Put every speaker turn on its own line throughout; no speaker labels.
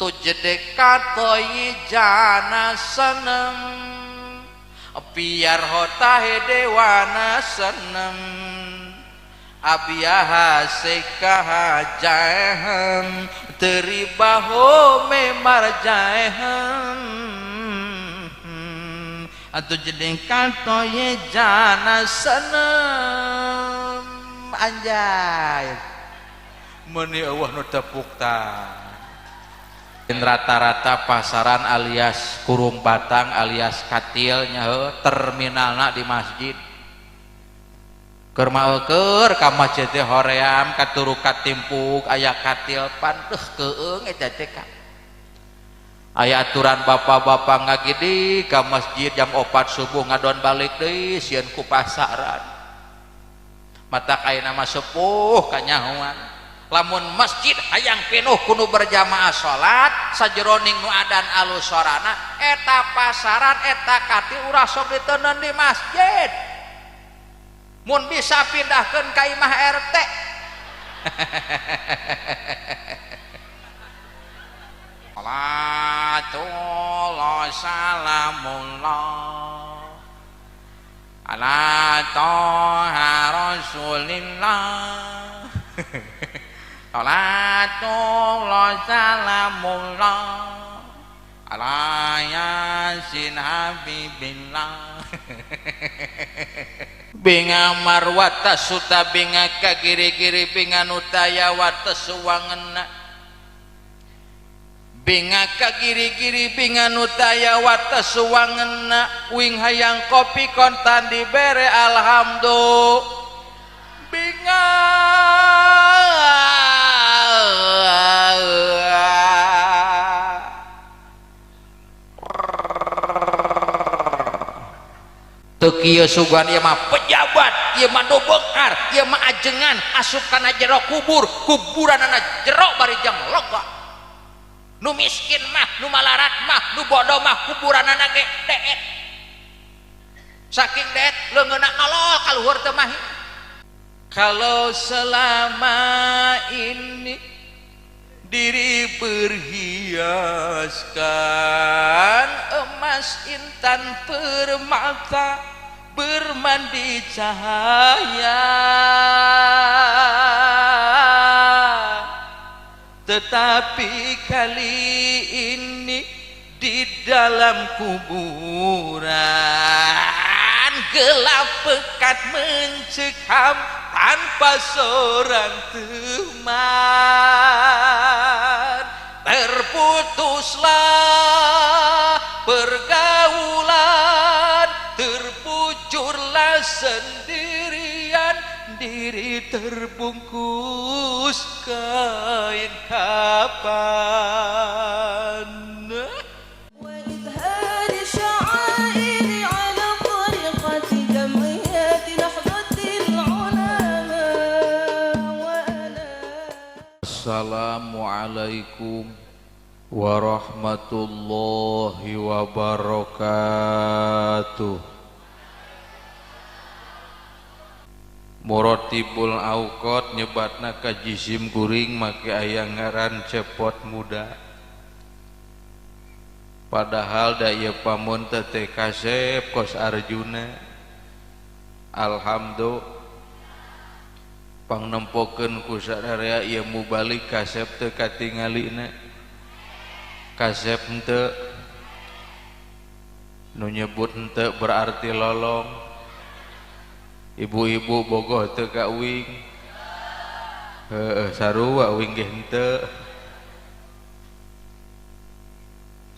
tu jedek katoi jana seneng biar hotahe dewana seneng abiyaha sekahajahem teribaho memarjahem atu jedeng katoi jana seneng anjay meni eueuh nu tepuk tangan. Rata-rata pasaran alias kurung batang alias katil nyaho terminalna di masjid keur maeukeur ka masjid teh hoream katuru katimpuk aya katil panteuh keung eta teh ka aya aturan bapak-bapak ngagidi ka masjid jam 4 subuh ngadon balik deui sieun ku pasaran matak ayeuna mah sepuh kanyahoan lamun masjid hayang penuh kudu berjamaah salat sajeroning nu adan alusorana eta pasaran eta katil urang sok diteuneun di masjid mun bisa pindahkeun ka imah RT salatullah salamullah ala toha rasulillah salatullah salamullah ala yasin habibillah binga marwata suta binga kagiri-giri binga nutaya wata suwangenna binga kagiri-giri binga nutaya wata suwangenna wing hayang kopi kontan dibere alhamdulillah binga Kieu sugan ieu mah pejabat, ieu mah dobekar, ieu mah ajengan asup kana jero kubur, kuburanana jero bari jang loga. Nu miskin mah, nu malarat mah, nu bodoh mah kuburanana ge deet. Saking deet leungeunna nolol ka luhur teu mah. Kalau selama ini diri berhiaskan emas intan permata bermandi cahaya tetapi kali ini di dalam kuburan gelap pekat mencekam tanpa seorang teman terputuslah pergaulan terpucurlah sendirian diri terbungkus kain kapan Assalamualaikum warahmatullahi wabarakatuh. Muratibul Auqat nyebatna ka jisim kuring make aya ngaran cepot muda. Padahal da ieu pamun teh kasep kos Arjuna. Alhamdulillah pangnempokeun ku sadaya ieu mubalik kasep teu katingalina kasep henteu nu nyebut henteu berarti lolong ibu-ibu bogoh teu ka uing heueuh sarua uing ge henteu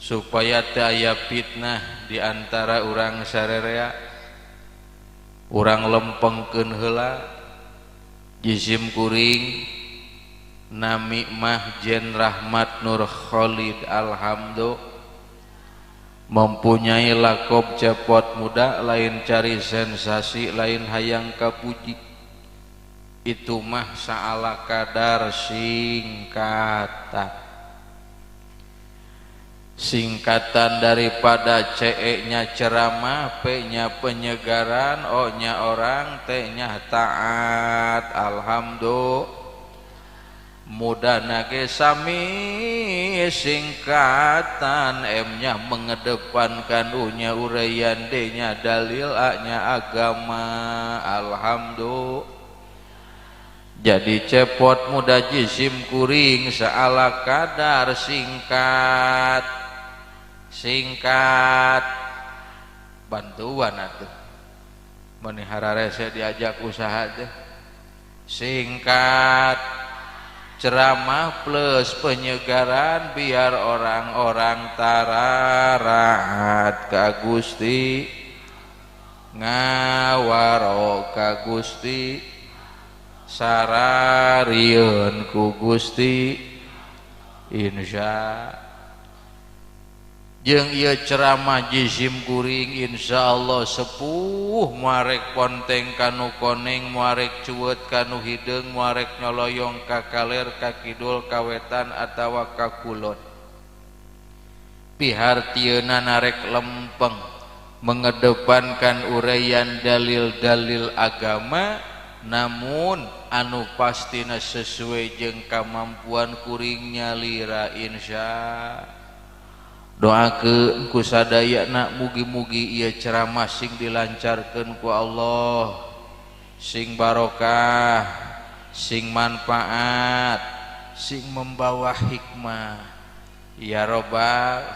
supaya teu aya fitnah di antara urang sarerea urang lempengkeun heula jisim kuring nami mah Jen Rahmat Nur Khalid alhamdulillah mempunyai lakob cepot muda lain cari sensasi lain hayang kapuji itu mah saala kadar singkatan daripada CE-nya ceramah, P-nya penyegaran, O-nya orang, T-nya taat. Alhamdulillah mudana ge sami singkatan M-nya mengedepankan U-nya uraian D-nya dalil A-nya agama. Alhamdulillah. Jadi cepot muda jisim kuring saala kadar singkat bantuan atuh menihara rese diajak usaha teh singkat ceramah plus penyegaran biar orang-orang tararahat ka Gusti ngawaro ka Gusti sararieun ku Gusti insya jeung ieu ceramah jisim kuring insyaallah sepuh muarek ponteng kanu koneng muarek cueut kanu hideung muarek nyoloyong ka kaler ka kidul ka wetan atawa ka kulon pihartieuna narek lempeng mengedepankan uraian dalil-dalil agama namun anu pastina sesuai jeung kamampuan kuring nyalira insya doakeun ku sadayana mugi-mugi ieu ceramah sing dilancarkeun ku Allah sing barokah sing manfaat sing membawa hikmah ya robbal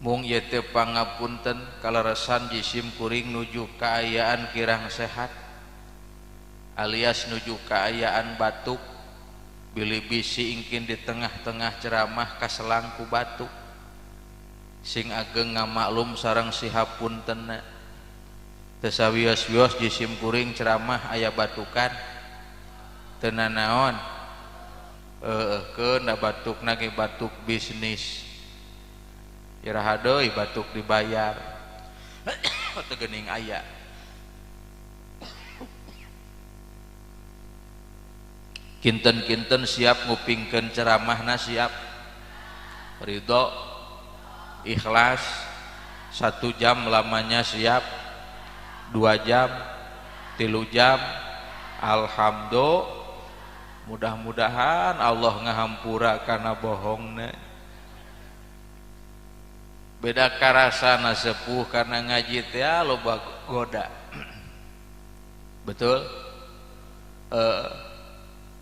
mung ieu teu pangapunten kaleresan jisim kuring nuju kaayaan kirang sehat alias nuju kaayaan batuk bilih bisi ingkin di tengah-tengah ceramah kaselang ku batuk sing ageng ngamaklum sareng sihapuntenna teu sawios-wios jisim kuring ceramah aya batukan teu nanaon keun da batukna ge batuk bisnis iraha deui batuk dibayar teu geuning aya kinten-kinten siap ngupingkeun ceramahna siap ridho ikhlas 1 jam lamanya siap 2 jam 3 jam alhamdulillah mudah-mudahan Allah ngahampura kana bohongna beda karasana sepuh karena ngaji teh loba goda betul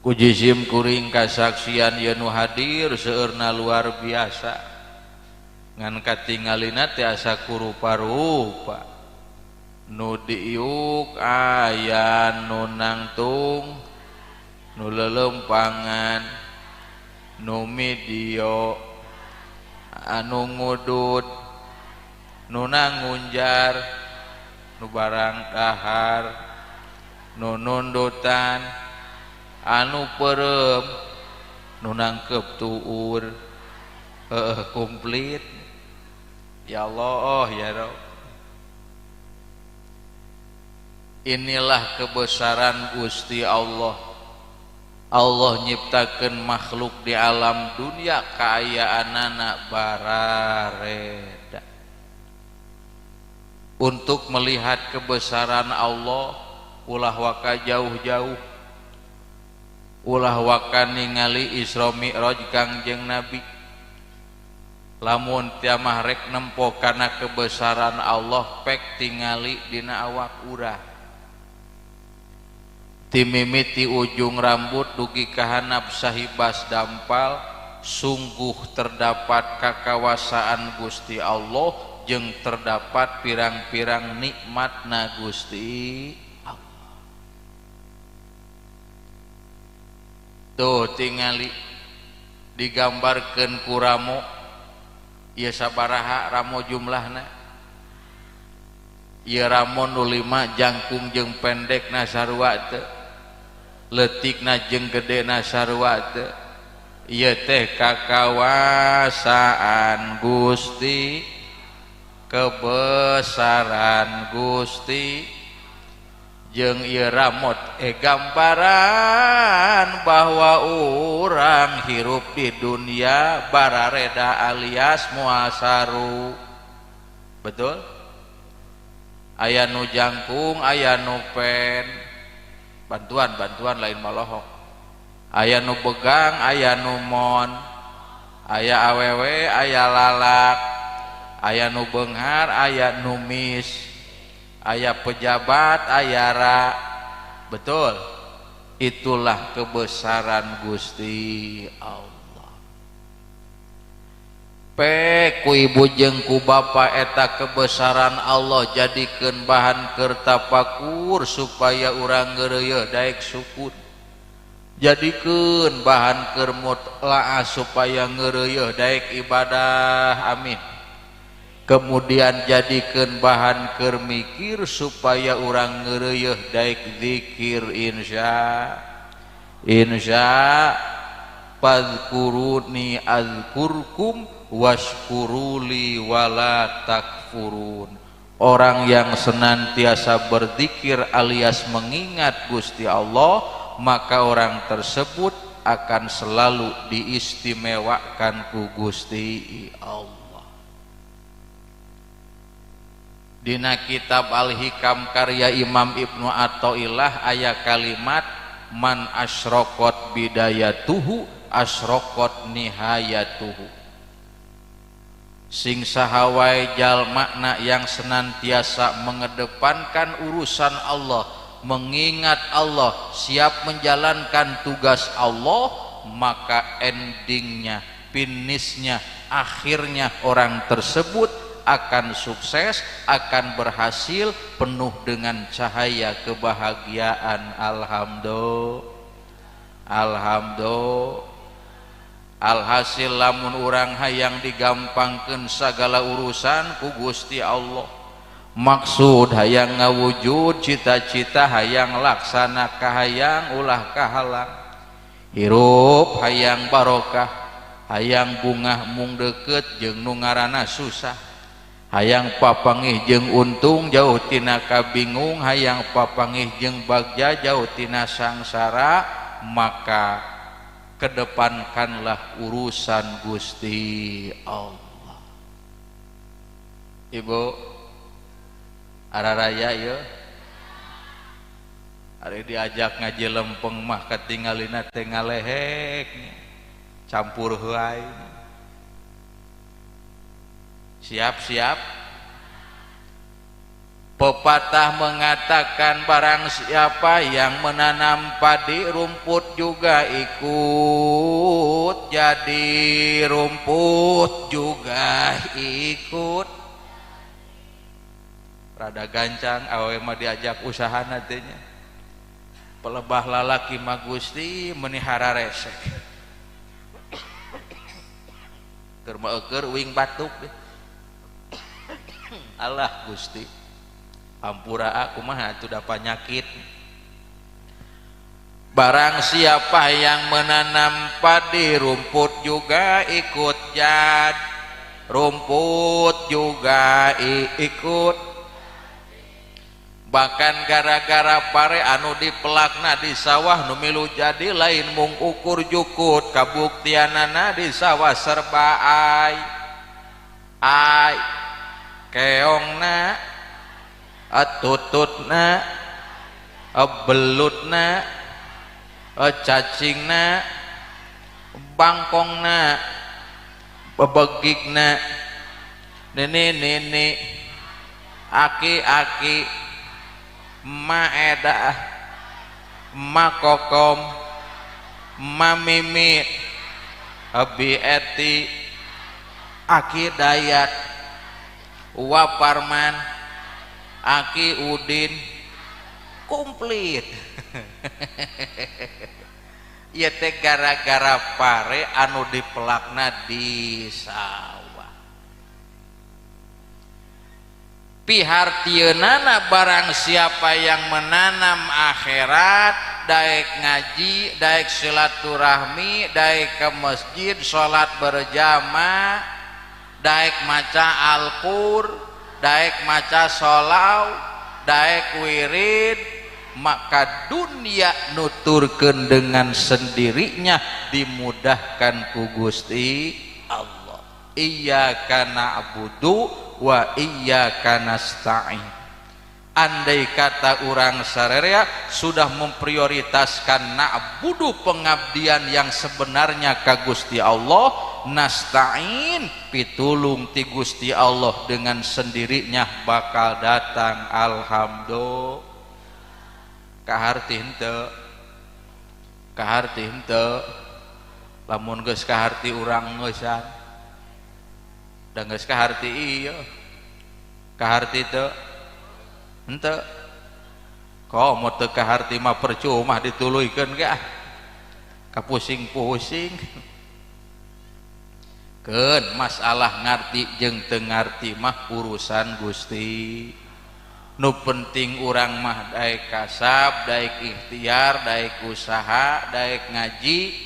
ku jisim kuring kasaksian ieu nu hadir seueurna luar biasa ngan katingalina teh asa kurupa-rupa nu diiuk aya nu nangtung nu lelempangan nu midio anu ngudut nu nangunjar nu barang dahar nu nundutan anu perem nu nangkep tuur komplit ya Allah ya Rabb inilah kebesaran Gusti Allah Allah nyiptakeun makhluk di alam dunia kaayaanana barareda untuk melihat kebesaran Allah ulah waka jauh-jauh ulah waka ningali Isra Mi'raj Kangjeng Nabi lamun tiamah rek nempo kana kebesaran Allah pek tingali dina awak urang ti mimiti ujung rambut dugi kahanap sahibas dampal sungguh terdapat kakawasaan Gusti Allah jeung terdapat pirang-pirang nikmatna Gusti tuh tingali digambarkeun ku ramo ieu sabaraha ramo jumlahna ieu ramo nu 5 jangkung jeung pendekna sarua teu leutikna jeung gedena sarua teu ieu teh kakawasaan Gusti kebesaran Gusti jeung ieu ramot gambaran bahwa urang hirup di dunia barareda alias muasaru betul aya nu jangkung aya nu pen bantuan lain malohok aya nu begang aya nu mon, aya awewe aya lalak, aya nu beunghar aya nu mis, aya pejabat aya ra. Betul, itulah kebesaran Gusti Allah. Ku ibu jeung ku bapa eta kebesaran Allah jadikeun bahan keur tapakur supaya urang geureuy daek syukur, jadikeun bahan keur mutlaah supaya geureuy daek ibadah, amin. Kemudian jadikeun bahan keur mikir supaya urang geureuy daek zikir, insya fadhkuruni azkurkum washkuruli wala takfurun. Orang yang senantiasa berzikir alias mengingat Gusti Allah, maka orang tersebut akan selalu diistimewakan ku Gusti Allah. Dina kitab Al-Hikam karya Imam Ibnu Athaillah aya kalimat man asyraqat bidayatuhu asyraqat nihayatuhu. Sing sahawai jalmakna yang senantiasa mengedepankan urusan Allah, mengingat Allah, siap menjalankan tugas Allah, maka endingnya, finishnya, akhirnya orang tersebut akan sukses, akan berhasil, penuh dengan cahaya kebahagiaan. Alhamdulillah. Alhasil lamun urang hayang digampangkeun sagala urusan ku Gusti Allah, maksud hayang ngawujud cita-cita, hayang laksana kahayang ulah kahalang, hirup hayang barokah, hayang bungah mung deukeut jeung nu ngaranna susah, hayang papangih jeung untung jauh tina kabingung, hayang papangih jeung bagja jauh tina sangsara, maka kedepankanlah urusan Gusti Allah. Ibu araraya ya hari diajak ngaji lempeng mah katingalina teh ngalehek campur heai. Siap-siap. Pepatah mengatakan barang siapa yang menanam padi rumput juga ikut jadi, rumput juga ikut. Rada gancang awe mah diajak usaha nantinya. Pelebah lalaki mah Gusti menihara resek. Keur meukeur uing batuk deh. Allah Gusti ampura aku mah itu dapat penyakit. Barang siapa yang menanam padi rumput juga ikut jad, rumput juga ikut. Bahkan gara-gara pare anu dipelakna di sawah nu milu jadi lain mung ukur jukut, kabuktianana di sawah serba ai keongna, tututna, belutna, cacingna, bangkongna, bebegigna, nene, aki, maedah, makokom, mamimit, bieti, aki dayat, waparman, aki udin, komplit. Ieu teh gara-gara pare anu dipelakna di sawah. Pihartieunana barang siapa yang menanam akhirat, daek ngaji, daek silaturahmi, daek ke masjid, salat berjamaah, daek maca Al-Qur'an, daek maca solaw, daek wirid, maka dunia nuturkeun dengan sendirinya dimudahkan ku Gusti Allah. Iyyaka na'budu wa iyyaka nasta'in. andai kata urang sarerea sudah memprioritaskan na'budu pengabdian yang sebenarnya ka Gusti Allah, nasta'in pitulung ti Gusti Allah dengan sendirinya bakal datang. Alhamdulillah. Kaharti henteu, kaharti henteu, lamun geus kaharti urang ngeusan da geus kaharti ieu kaharti teu henteu. Kau mau teu kaharti mah percuma dituluykeun ge ah, kapusing-pusing. Keun masalah ngarti jeung teu ngarti mah urusan Gusti. Nu penting urang mah daek kasab, daek ikhtiar, daek usaha, daek ngaji,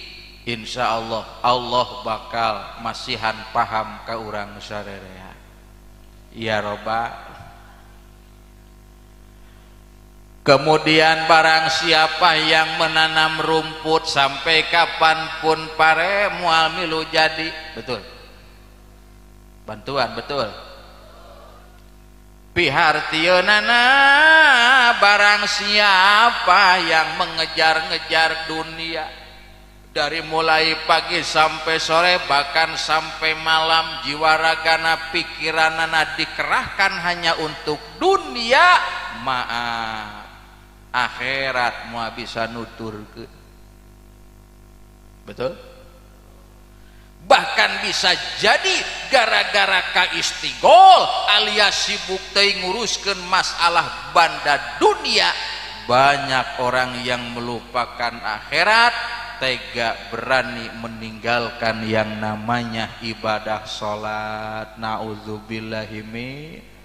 insya Allah Allah bakal masihan paham ka urang sarerea. Ya Robbal. Kemudian barang siapa yang menanam rumput sampai kapanpun pare moal milu jadi. Betul. Bantuan betul. Pihartieunana barang siapa yang mengejar-ngejar dunia dari mulai pagi sampai sore bahkan sampai malam, jiwa ragana pikiranana dikerahkan hanya untuk dunia, maaf akhirat mau bisa nuturkeun. Betul? Bahkan bisa jadi gara-gara ka istigol alias sibuk teuing nguruskeun masalah banda dunia, banyak orang yang melupakan akhirat, tega berani meninggalkan yang namanya ibadah salat. Nauzubillahi min.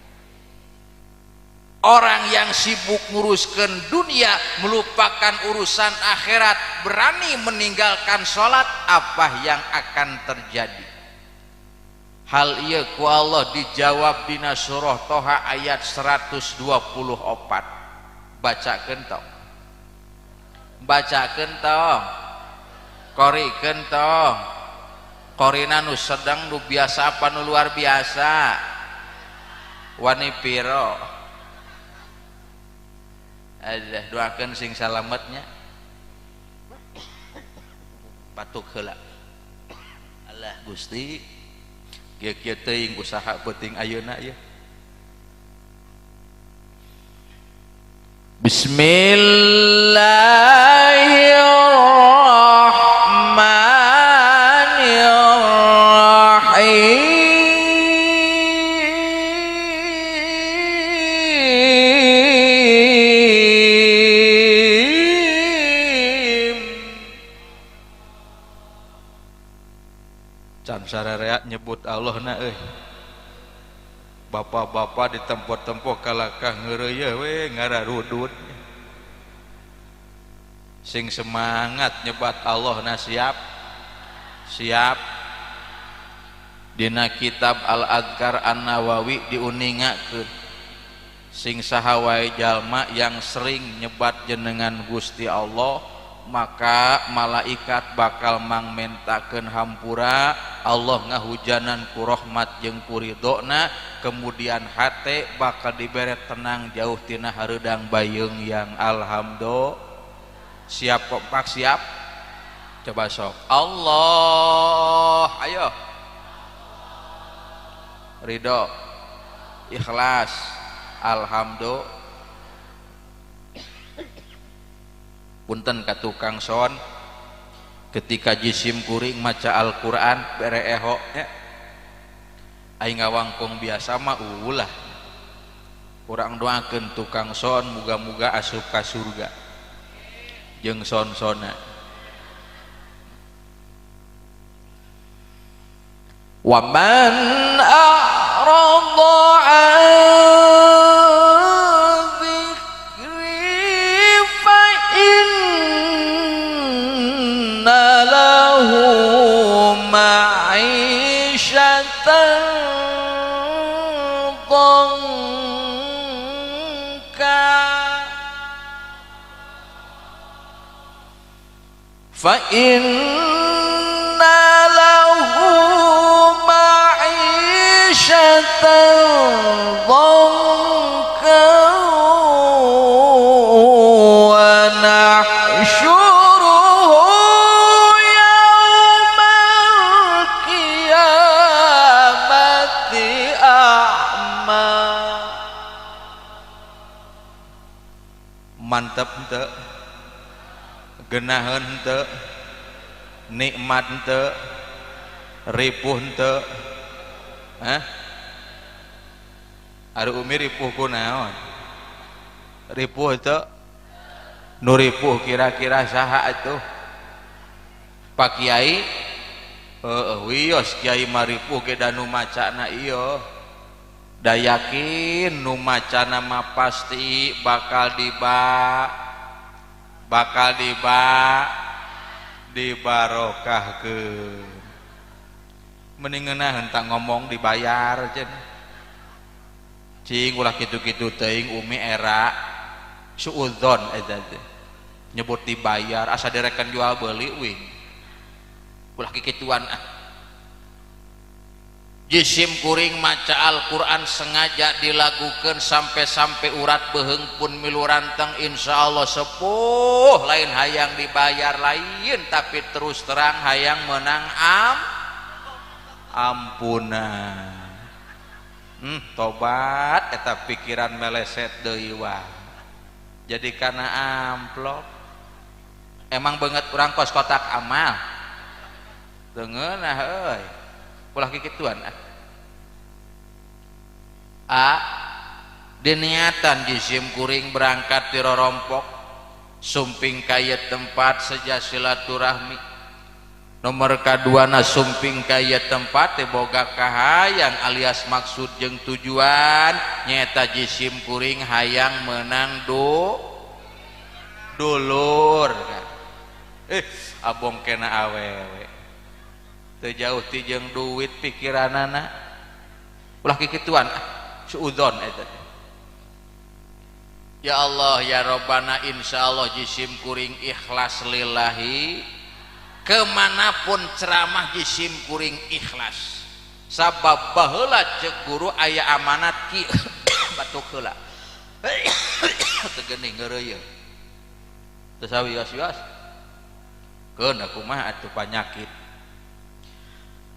Orang yang sibuk nguruskan dunia melupakan urusan akhirat, berani meninggalkan sholat, apa yang akan terjadi? Hal ieu ku Allah dijawab dina surah Toha ayat 124. Bacakeun tong, bacakeun tong, korikeun tong. Korina nu sedang, nu biasa apa nu luar biasa? Wani piro? Ada doakan sing salametnya patuk heula. Allah Gusti kieu-kieu teuing usaha penting ayeuna ya. Bismillahirrahmanirrahim. Sararea nyebut Allah na bapak-bapak di tempat-tempat kalakah ngeureuy we ngararudut sing semangat nyebat Allah na siap siap. Dina kitab Al-Adhkar An-Nawawi diuningakeun sing saha wae jalma yang sering nyebat jenengan Gusti Allah, maka malaikat bakal mangmentakeun hampura, Allah ngahujanan ku rahmat jeung ku ridona, kemudian hate bakal dibere tenang jauh tina hareudang bayeung yang alhamdulillah. Siap kompak siap? Coba sok. Allah, ayo. Ridho, ikhlas, alhamdulillah. Punten ka tukang son ketika jisim kuring maca Al-Quran bere eho ya. Aing ngawangkung biasa mah ulah urang doakeun tukang son muga-muga asup ka surga jeung son-sona. Wa man a'rada fa inna lahu ma'isyatan dhanka mantep henteu geunaheun henteu nikmat henteu ripuh henteu ari umi ripuh kunaon ripuh henteu nu ripuh kira-kira saha atuh Pak Kiai wios Kiai maripuh ke dan nu macana iyo da yakin nu macana mah pasti bakal dibarokahkeun mendingan hentang ngomong dibayar jen cing ulah kitu-kitu teuing umi era suudzon eta teh nyebut dibayar asa direkan jual beli wing ulah kikituan jisim kuring maca Al-Quran sengaja dilakukan sampai urat beheung pun milu ranteng insyaallah sepuh lain hayang dibayar lain tapi terus terang hayang menang ampunan tobat eta pikiran meleset deui wah jadi karena amplop emang banget kurang kos kotak amal tengeunah euy ulah kikituan diniatan jisim kuring berangkat di rorompok sumping kaya tempat seja silaturahmi nomor kaduana sumping kaya tempat boga kahayang alias maksud jeung tujuan nyata jisim kuring hayang menang dulur abong kena awewe teu jauh ti jeung duit pikiranana ulah kikituan suudzon eta ya Allah ya Rabbana insyaallah jisim kuring ikhlas lillahi kemanapun ceramah jisim kuring ikhlas sabab baheula ceuk guru aya amanat ki batuk heula teu geuning ngeureuyeuh teu sawios-wios keun aku mah atuh panyakit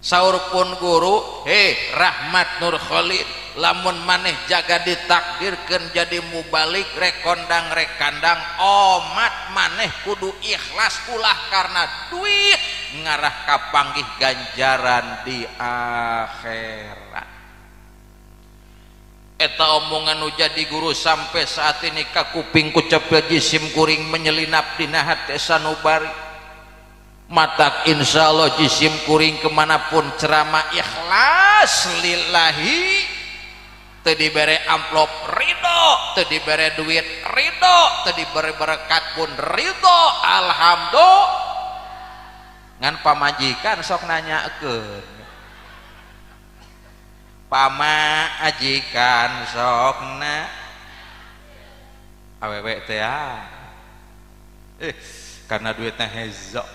saur pun guru Rahmat Nur Khalid lamun maneh jaga ditakdirkeun jadi mubalik rek kondang rek kandang omat maneh kudu ikhlas ulah karena duit ngarah ka panggih ganjaran di akhirat eta omongan nu jadi guru sampai saat ini ka kuping kucepil jisim kuring menyelinap dina hati sanubari matak insyaallah jisim kuring kemanapun ceramah ikhlas lillahi teu dibere amplop ridho teu dibere duit ridho teu dibere berkat pun ridho alhamdulillah ngan pamajikan sok nanyakeun pamajikan sokna awewe teh karena duitnya hezo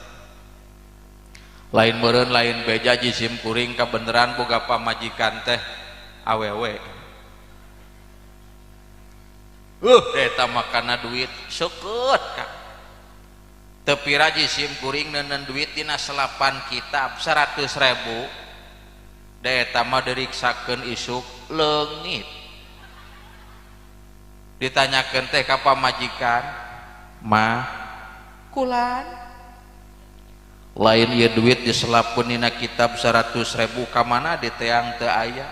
lain meureun lain beja jisim kuring kabeneran boga pamajikan teh awewe eta mah kana duit seukeut Kang teu pira jisim kuring neuneun duit dina selapan kitab 100.000 da eta mah diriksakeun isuk leungit ditanyakeun teh ka pamajikan mah kulan lain ieu duit diselapun dina kitab 100.000 ka mana diteang teu aya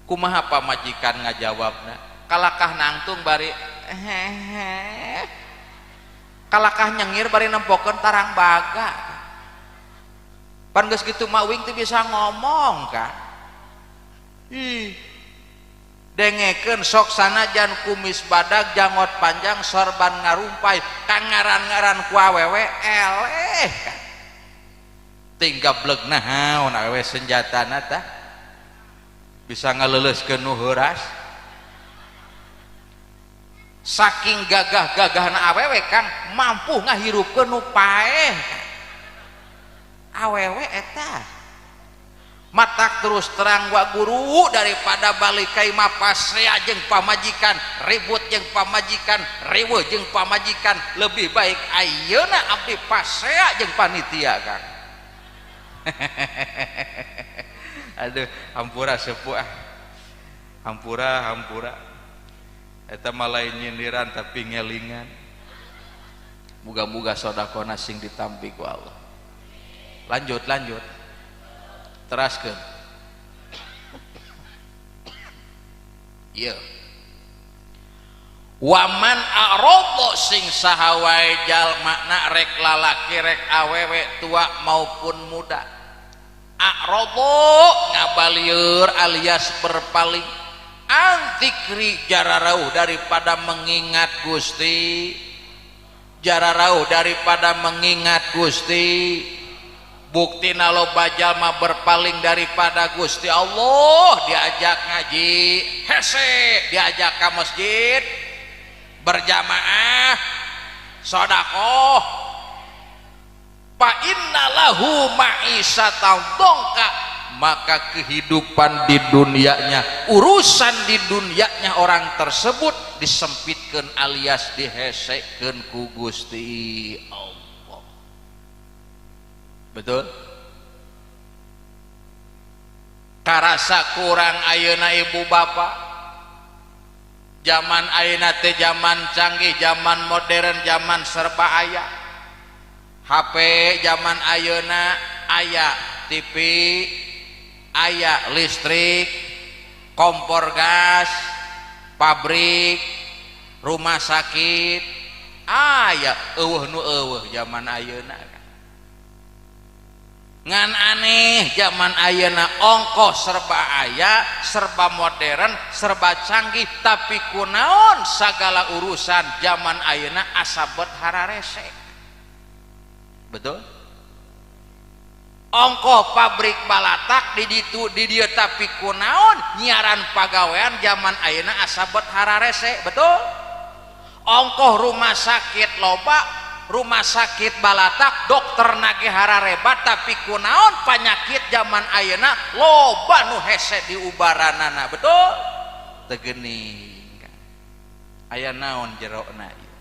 kumaha pamajikan ngajawabna kalakah nangtung bari kalakah nyengir bari nempokeun tarang baga pan geus kitu mah uing teu bisa ngomong kan dengekeun sok sanajan kumis badag jangot panjang sorban ngarumpai kang ngaran-ngaran ku awewe eleh kan tinggal bleg naon awewe senjatana tah bisa ngaleleuskeun nu heuras saking gagah-gagahna awewe Kang mampu ngahirupkeun nu paeh awewe eta matak terus terang wa guru daripada balik ka imah pasrea jeung pamajikan ribut jeung pamajikan riweuh jeung pamajikan lebih baik ayeuna abdi pasrea jeung panitia Kang aduh hampura sepuh hampura eta mah lain nyindiran tapi ngelingan. Muga-muga sodakona sing ditampi ku Allah. Lanjut teraskeun. Ieu waman a'rada sing saha wae jalmana rek lalaki rek awewe tua maupun muda, a'rada ngabalieur alias berpaling, antikri jararauh daripada mengingat Gusti, jararauh daripada mengingat Gusti. Buktina loba jalma berpaling daripada Gusti Allah, diajak ngaji hese, diajak ke masjid berjamaah sedekah, fa innalahu ma'isatan dongka, maka kehidupan di dunianya, urusan di dunianya orang tersebut disempitkeun alias dihesekeun ku Gusti Allah. Betul? Karasa kurang ayeuna ibu bapak, zaman ayeuna teh zaman canggih, zaman modern, zaman serba aya. HP zaman ayeuna aya, TV aya, listrik, kompor gas, pabrik, rumah sakit aya, eueuh nu eueuh zaman ayeuna. Ngan aneh zaman ayeuna ongkos serba aya, serba modern, serba canggih, tapi kunaon sagala urusan zaman ayeuna asabet hararese. Betul? Ongkoh pabrik balatak di dieu tapi kunaon nyiaran pagawean zaman ayeuna asabet hararese. Betul? Ongkoh rumah sakit loba, rumah sakit balatak dokter nage hararebat, tapi kunaon penyakit zaman ayeuna loba nu hese di ubaranana. Betul? Teu geuning aya naon jerona ieu.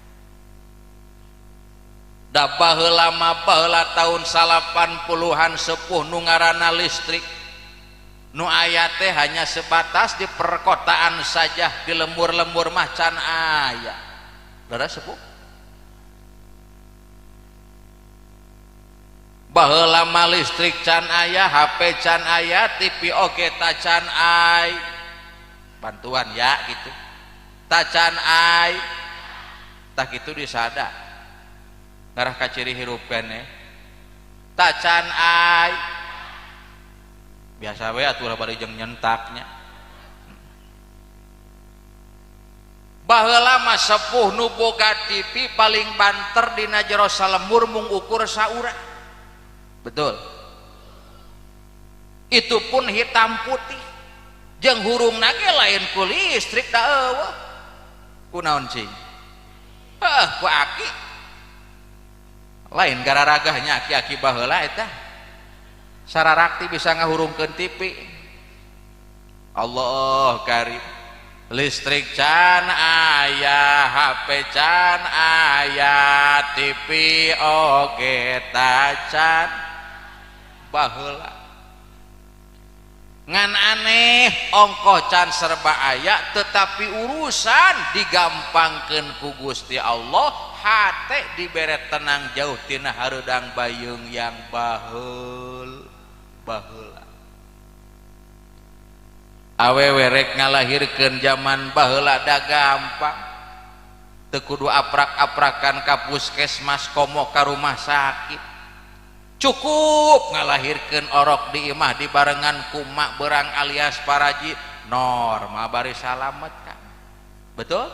Da baheula mah baheula tahun 80-an sepuh nu ngaranna listrik, nu aya teh hanya sebatas di perkotaan saja, di lembur-lembur mah can aya. Dara sepuh baheula mah listrik can aya, HP can aya, TV oge ta can aya. Bantuan ya gitu. Ta can aya. Tah kitu disada. Ngarah ka ciri hirup keneh. Ta can aya. Biasa we atuh bari jeung nyentaknya. Baheula mah sepuh nu boga TV paling banter dina jero salembur mung ukur saurang. Betul? Itu pun hitam putih, jeung hurung nage lain ku listrik da eueuh. Kunaon cing? Ku aki. Lain gararagahnya aki-aki baheula eta. Sararakti bisa ngahurungkeun TV. Allah karim. Listrik can aya, HP can aya, TV oge ta can baheula. Ngan aneh ongkoh can serba aya, tetapi urusan digampangkeun ku Gusti Allah, hate dibere tenang jauh tina hareudang bayeung yang baheula. Awewe rek ngalahirkeun zaman baheula da gampang, teu kudu aprak-aprakan ka puskesmas komo ka rumah sakit, cukup ngalahirkeun orok di imah dibarengan ku mak berang alias paraji norma bari salamet kan. Betul?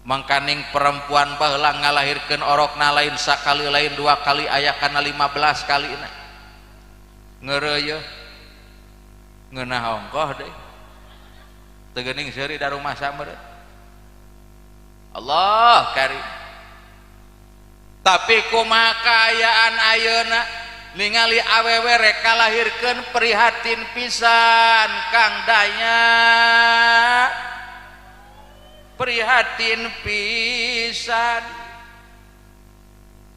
Mangkaning perempuan baheula ngalahirkeun orokna lain sakali lain dua kali aya kana 15 kalina ngeureuyeuh ngeunah ongkoh deh teu geuning seuri da rumah sameureut. Allah karim. Tapi kumaha kaayaan ayeuna ningali awewe rek kalahirkeun prihatin pisan Kang Daya, prihatin pisan.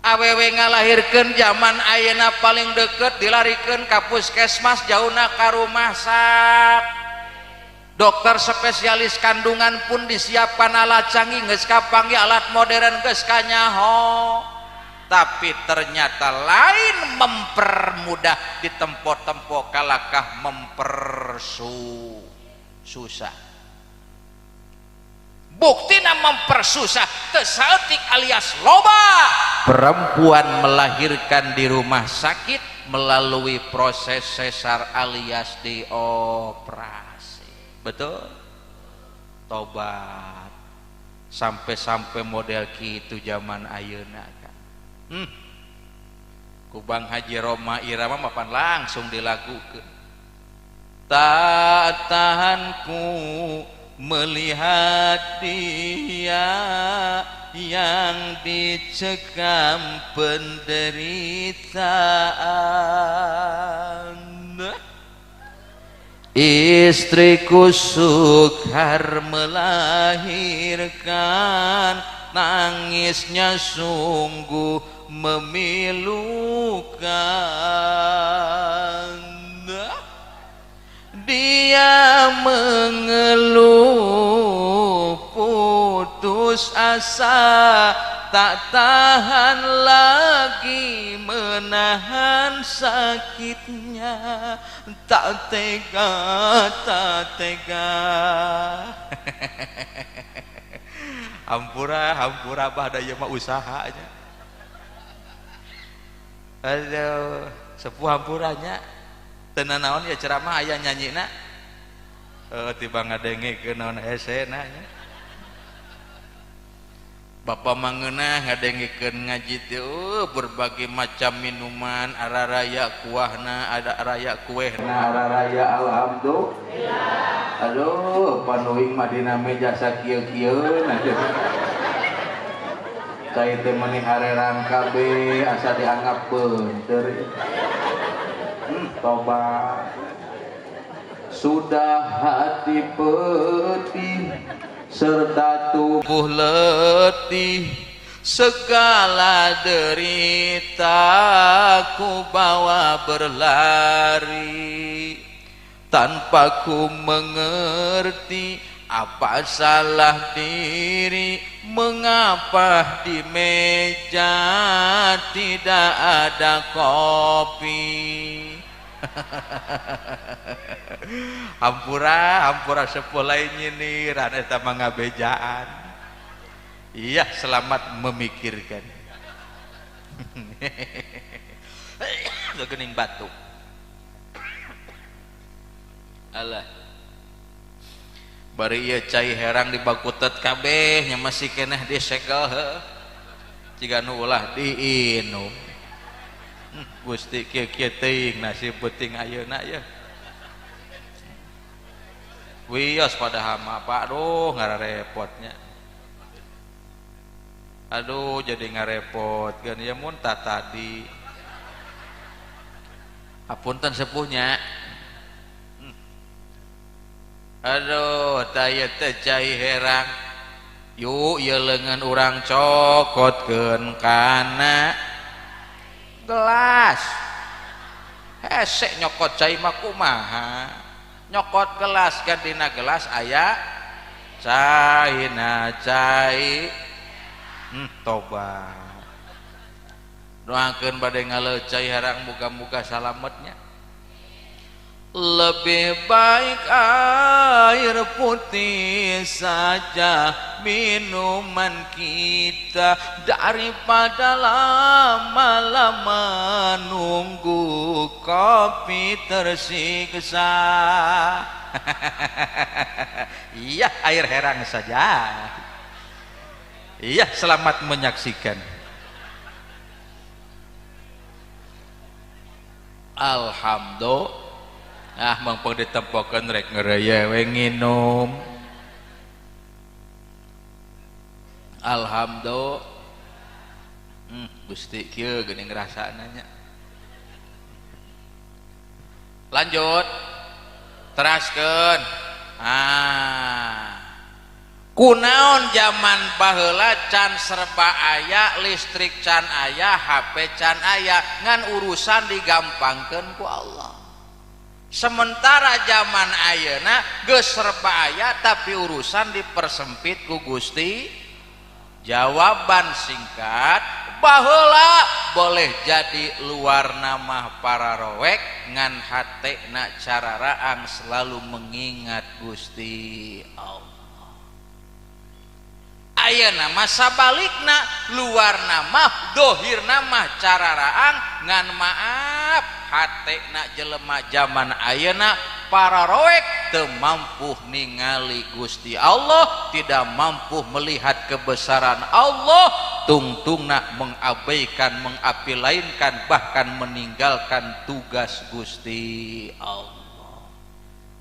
Awewe ngalahirkeun zaman ayeuna paling deket dilarikeun ka puskesmas, jauhna ka rumah sakit. dokter spesialis kandungan pun disiapkan alat canggih geus kapanggih alat modern geus kanyaho, tapi ternyata lain mempermudah di tempo-tempo kalakah mempersusah. Buktina mempersusah teu saeutik alias loba perempuan melahirkan di rumah sakit melalui proses sesar alias dioperasi. Betul? Tobat. Sampai-sampai model kitu zaman ayeuna kan. Ku Bang Haji Roma Irama mapan langsung dilakukeun. Tak tahanku melihat dia yang dicekam penderitaan. Istriku sukar melahirkan, nangisnya sungguh memilukan. Dia mengeluh putus asa, tak tahan lagi menahan sakitnya, tak tega, tak tega. Hampura badaya mah usahanya. Aduh, sepuh hampuranya. Tenan naon ya ceramah aya nyanyina. Tiba ngadengikeun naon hese na nya. Bapa mangeunah ngadengikeun ngaji teh berbagai macam minuman, araraya kuahna, ada araya kuehna, araraya alhamdulillah. Aduh, panuing mah dina meja sakieu-kieu na. Cai teh meuni harerang kabeh asa dianggap beunteur. Tobat. Sudah hati pedih serta tubuh letih, segala derita ku bawa berlari, tanpa ku mengerti apa salah diri, mengapa di meja tidak ada kopi. hampura sepuh lain nyindiran eta mah ngabejaan. Iya, selamat memikirkan. Gening batuk. Alah. Bari ieu cai herang dibakutet kabeh nya masih keneh disegel heuh. Jiga nu ulah diinum. Gusti kieu-kieu teuing nasib peuting ayeuna ya. Wios pada hama Pak, aduh ngarepotnya. Aduh jadi ngarepot kan ya muntah tadi. Apunten sepuhnya. Aduh taya teh cai herang. Yuk ieu leungeun urang cokotkeun kana gelas. Hese nyokot cai mah kumaha? Nyokot gelas kan dina gelas aya caina cai. Tobat. Doakeun bade ngaleucai harang muga-muga salametnya. Lebih baik air putih saja minuman kita daripada lama-lama nunggu kopi tersiksa. Iya, air herang saja. Iya, selamat menyaksikan. Alhamdulillah. Mangpang ditempokeun rek ngeureuy we nginum. Alhamdulillah. Gusti kieu geuning rasana nya. Lanjut. Teraskeun. Kunaon zaman baheula can serba aya, listrik can aya, HP can aya, ngan urusan digampangkeun ku Allah. Sementara zaman ayeuna geus serba aya tapi urusan dipersempit ku Gusti. Jawaban singkat baheula boleh jadi luar nama para rowek ngan hatena cararaang selalu mengingat Gusti Allah. Ayeuna mah sabalikna luar nama dohir nama cararaang ngan maaf hatena jelema zaman ayeuna para roek teu mampu ningali Gusti Allah, tidak mampu melihat kebesaran Allah, tungtungna mengabaikan, mengapilainkan, bahkan meninggalkan tugas Gusti Allah.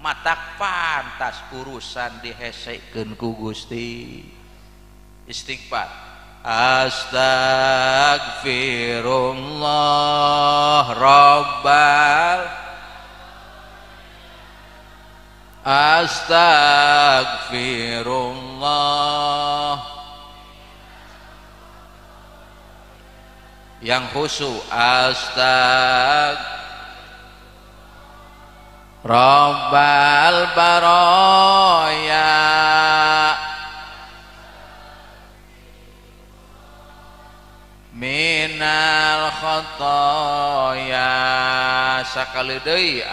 Matak pantas urusan dihesekeun ku Gusti. Istighfar. Astagfirullah Rabbal Astagfirullah. Yang khusyuk Rabbal baraya minal khotoya. Sakali deui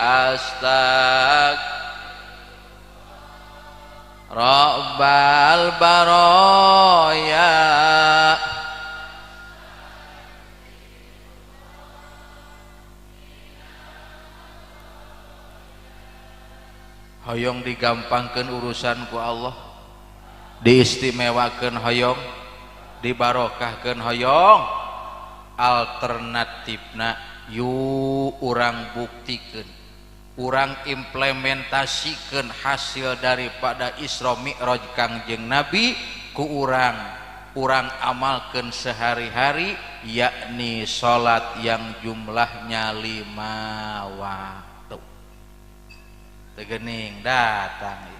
Rabbal baraya hoyong digampangkeun urusan ku Allah, diistimewakeun hoyong, dibarokahkeun hoyong. Alternatifna yu urang buktikeun, urang implementasikeun hasil daripada Isra Mi'raj Kangjeng Nabi ku urang amalkeun sehari-hari, yakni salat yang jumlahnya 5 waktu. Tegening datang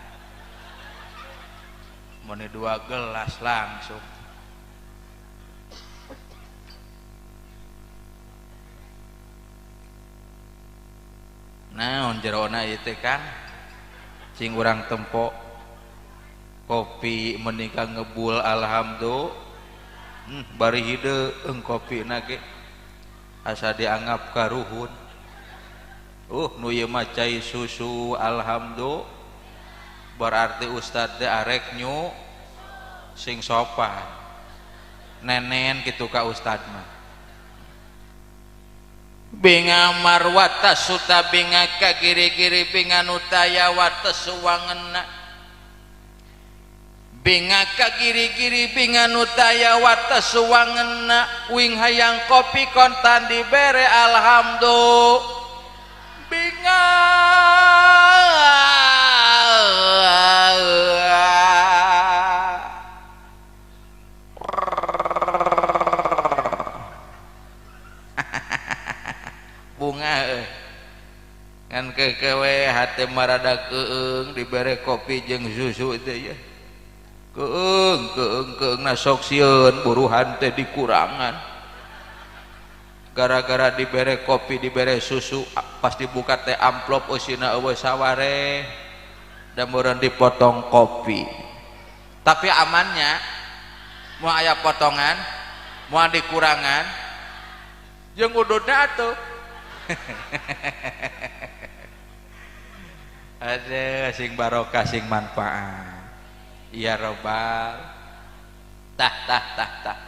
meni 2 gelas langsung. Naon jerona ieu teh Kang? Cing urang tempo kopi menika ngebul alhamdulillah. Bari hideung kopina ge asa dianggap karuhun. Nu ieu mah cai susu alhamdulillah. Berarti ustad teh arek nyu sing sopan. Nenen kitu ka ustad mah. Binga marwata suta binga kagiri-giri binga nutaya wata suwangenna. Binga kagiri-giri binga nutaya wata suwangenna. Wing hayang kopi kontan dibere alhamdulillah. Binga bunga kan kekewe hati marada keung dibere kopi jeung susu teh ya. Keung na sok sieun buruhan teh dikurangan. Gara-gara dibere kopi dibere susu pas dibuka teh amplop eusina eueuh saware da meureun dipotong kopi. Tapi amannya mau aya potongan, mau dikurangan jeung ududna atuh. Ada sing barokah sing manfaat. Ya Rabbal. Tah.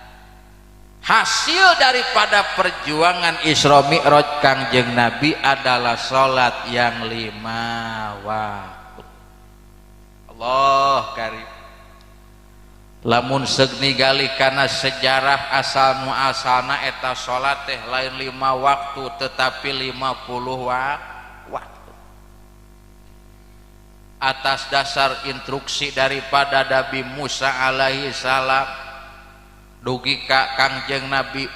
Hasil daripada perjuangan Isra Mi'raj Kangjeng Nabi adalah salat yang 5 waktu. Allah karim. Lamun seug ningali kana sejarah asal muasalna eta salat teh lain 5 waktu tetapi 50 waktu. Atas dasar instruksi daripada Nabi Musa alaihi salam dugi ka Kangjeng Nabi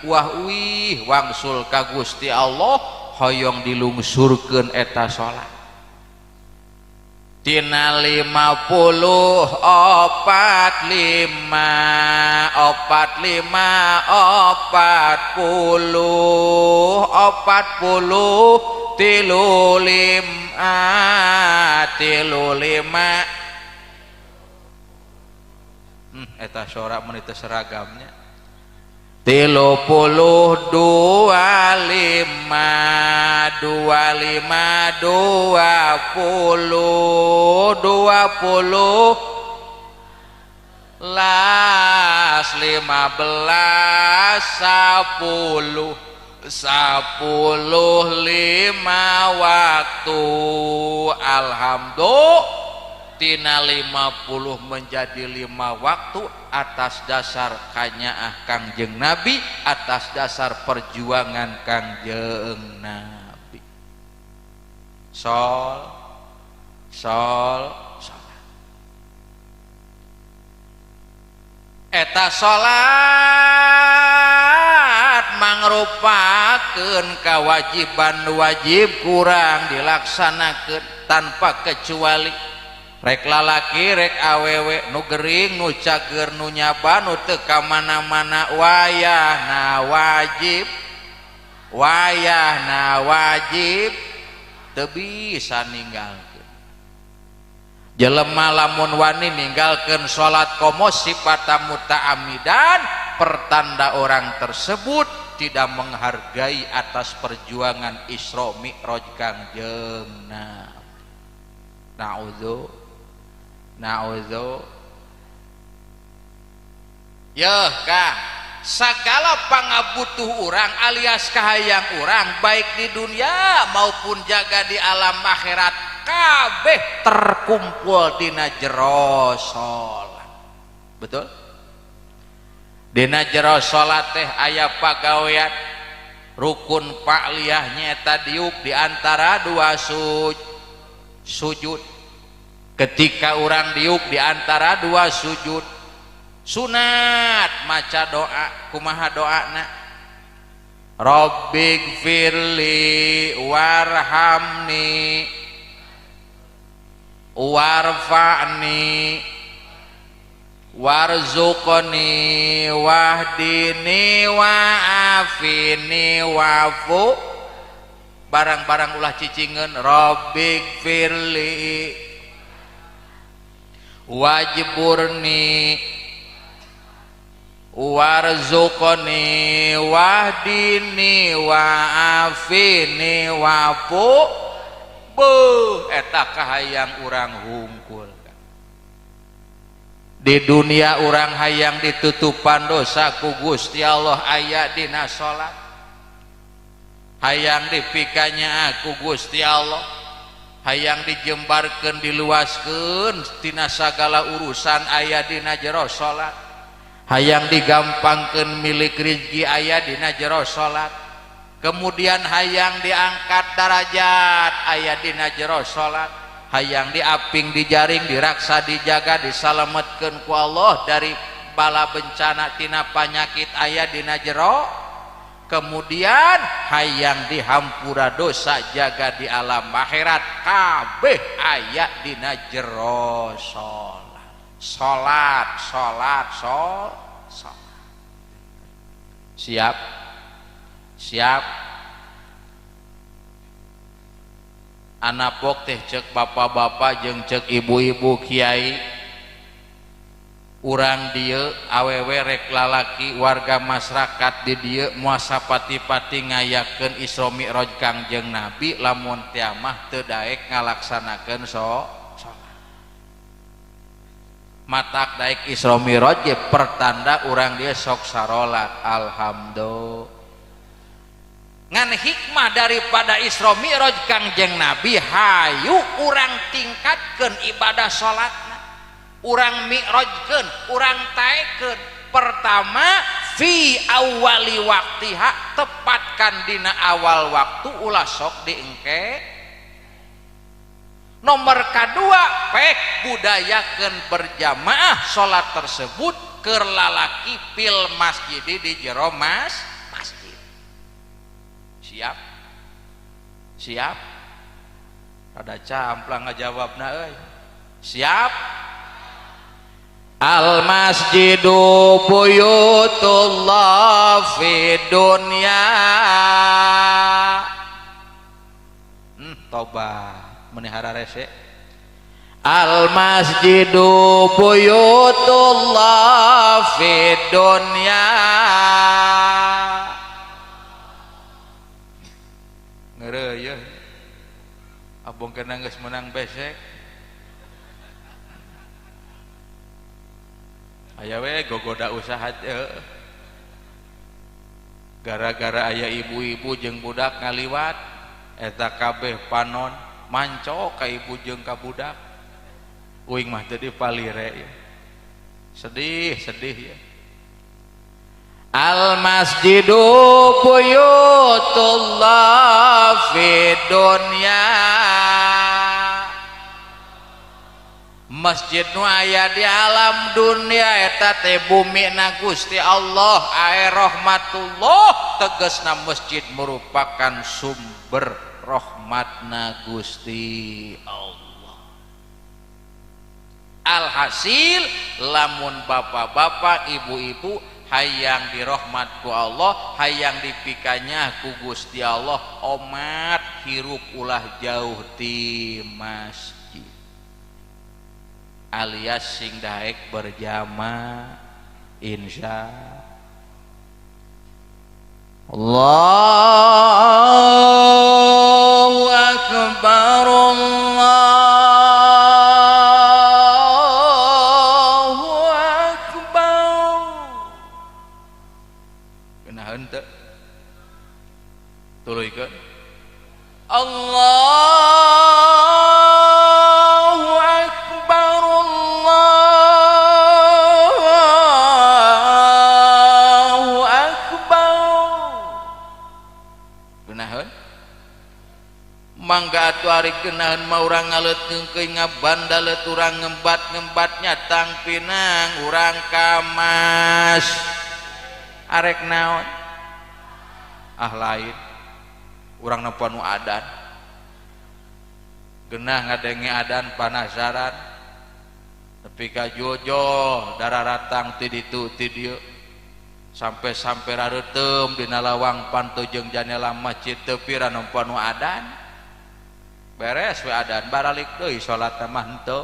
wangsul ka Gusti Allah hoyong dilungsurkeun eta salat. tina 50 tilu lima eta sorak mun teu seragamnya 30 25 las 15 10 5 waktu alhamdulillah tina 50 menjadi 5 waktu atas dasar kanyaah Kangjeng Nabi, atas dasar perjuangan Kangjeng Nabi. Sol eta salat mangrupakeun kewajiban wajib kurang dilaksanakeun tanpa kecuali rek lalaki rek awewe nu gering nu cager nu nyaba nu teu ka mana-mana wayahna wajib teu bisa ninggalkeun jelema lamun wani ninggalkeun salat komo sifata muta'ammidan pertanda orang tersebut tidak menghargai atas perjuangan Isra Mi'raj Kangjeng Nabi. Na'udzu ya Kang segala pangabutuh orang alias kahayang orang baik di dunia maupun jaga di alam akhirat kabeh terkumpul dina jero salat. Betul? Dina jero salat teh aya pagawean rukun pakliyah nyata diuk di antara dua sujud. Ketika orang diuk di antara dua sujud sunat maca doa. Kumaha doana? Rabbighfirli warhamni warfa'ni warzuqni wahdini wa'afini wa'fu barang-barang ulah cicingeun Rabbighfirli wajburni warzuqni wahdini wa'afini wa'fu eta kahayang urang hungkul. Di dunia urang hayang ditutupan dosa ku Gusti Allah aya dina salat, hayang dipikanya aku Gusti Allah, hayang dijembarkeun diluaskeun tina sagala urusan aya dina jero salat, hayang digampangkeun milik rezeki aya dina jero salat, kemudian hayang diangkat darajat aya dina jero salat, hayang diaping dijaring diraksa dijaga disalametkeun ku Allah dari bala bencana tina panyakit aya dina jero, kemudian hayang dihampura dosa jaga di alam akhirat kabeh aya dina jero salat. Siap anak pok teh cek bapak-bapak jeung cek ibu-ibu kiai urang dieu awewe rek lalaki warga masyarakat di dieu muasa pati-pati ngayakeun Isra Mi'raj Kangjeng Nabi lamun teu mah teu daek ngalaksanakeun salat. Matak daek Isra Mi'raj ge pertanda urang dieu sok sarolat alhamdulillah. Ngan hikmah daripada Isra Mi'raj Kangjeng Nabi hayu urang tingkatkeun ibadah salatna, urang mi'rajkeun, urang taekeun. Pertama fi awali waktiha, tepatkan dina awal waktu ulah sok diengke. Nomor kedua pek budayakeun berjamaah salat tersebut keur lalaki fil masjid di jero masjid. Siap rada camplang ngajawabna euy. Siap. Al masjidu buyutullah fid dunya. Tobat menihara rese. Al masjidu buyutullah fid dunya. Ngeureuy abong kena geus menang besek. Aya we gogoda usaha teh. Gara-gara aya ibu-ibu jeung budak ngaliwat eta kabeh panon mancok ka ibu jeung ka budak. Uing mah teu dipalire ya. Sedih ya. Al masjidu buyutullah fid dunya. Masjid nu aya di alam dunia eta teh bumi na Gusti Allah ae rahmatullah, tegasna masjid merupakan sumber rahmatna Gusti Allah. Alhasil lamun bapak-bapak ibu-ibu hayang dirahmat ku Allah, hayang dipikanya ku Gusti Allah, omat hirup ulah jauh ti masjid alias sing daek berjamaah insya Allahu akbar Allahu akbar. Genaheun teu tuluykeun Allahu akbar Allahu akbar. Genaheun mangga atuh ari geunaheun mah urang ngaleutkeun ngabandaleut urang ngembat-ngembatnya tang pinang urang kamas arek naon lain urang nempo nu adan geunah ngadenge adan panasaran nepi ka jojo dararatang ti ditu ti dieu sampai rareuteum dina lawang pantu jeung janela masjid teu pira nempo nu adan beres we adan baralik deui salat mah henteu